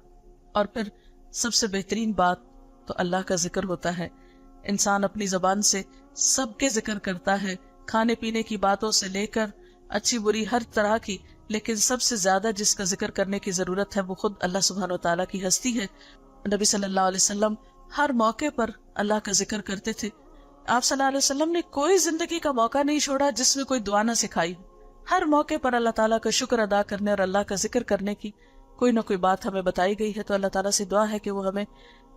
اور پھر سب سے بہترین بات تو اللہ کا ذکر ہوتا ہے. انسان اپنی زبان سے سب کے ذکر کرتا ہے، کھانے پینے کی باتوں سے لے کر اچھی بری ہر طرح کی، لیکن سب سے زیادہ جس کا ذکر کرنے کی ضرورت ہے وہ خود اللہ سبحانہ و تعالیٰ کی ہستی ہے. نبی صلی اللہ علیہ وسلم ہر موقع پر اللہ کا ذکر کرتے تھے. آپ صلی اللہ علیہ وسلم نے کوئی زندگی کا موقع نہیں چھوڑا جس میں کوئی دعا نہ سکھائی. ہر موقع پر اللہ تعالیٰ کا شکر ادا کرنے اور اللہ کا ذکر کرنے کی کوئی نہ کوئی بات ہمیں بتائی گئی ہے. تو اللہ تعالیٰ سے دعا ہے کہ وہ ہمیں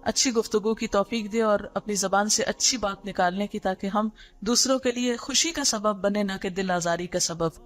اچھی گفتگو کی توفیق دے اور اپنی زبان سے اچھی بات نکالنے کی، تاکہ ہم دوسروں کے لیے خوشی کا سبب بنے، نہ کہ دل آزاری کا سبب.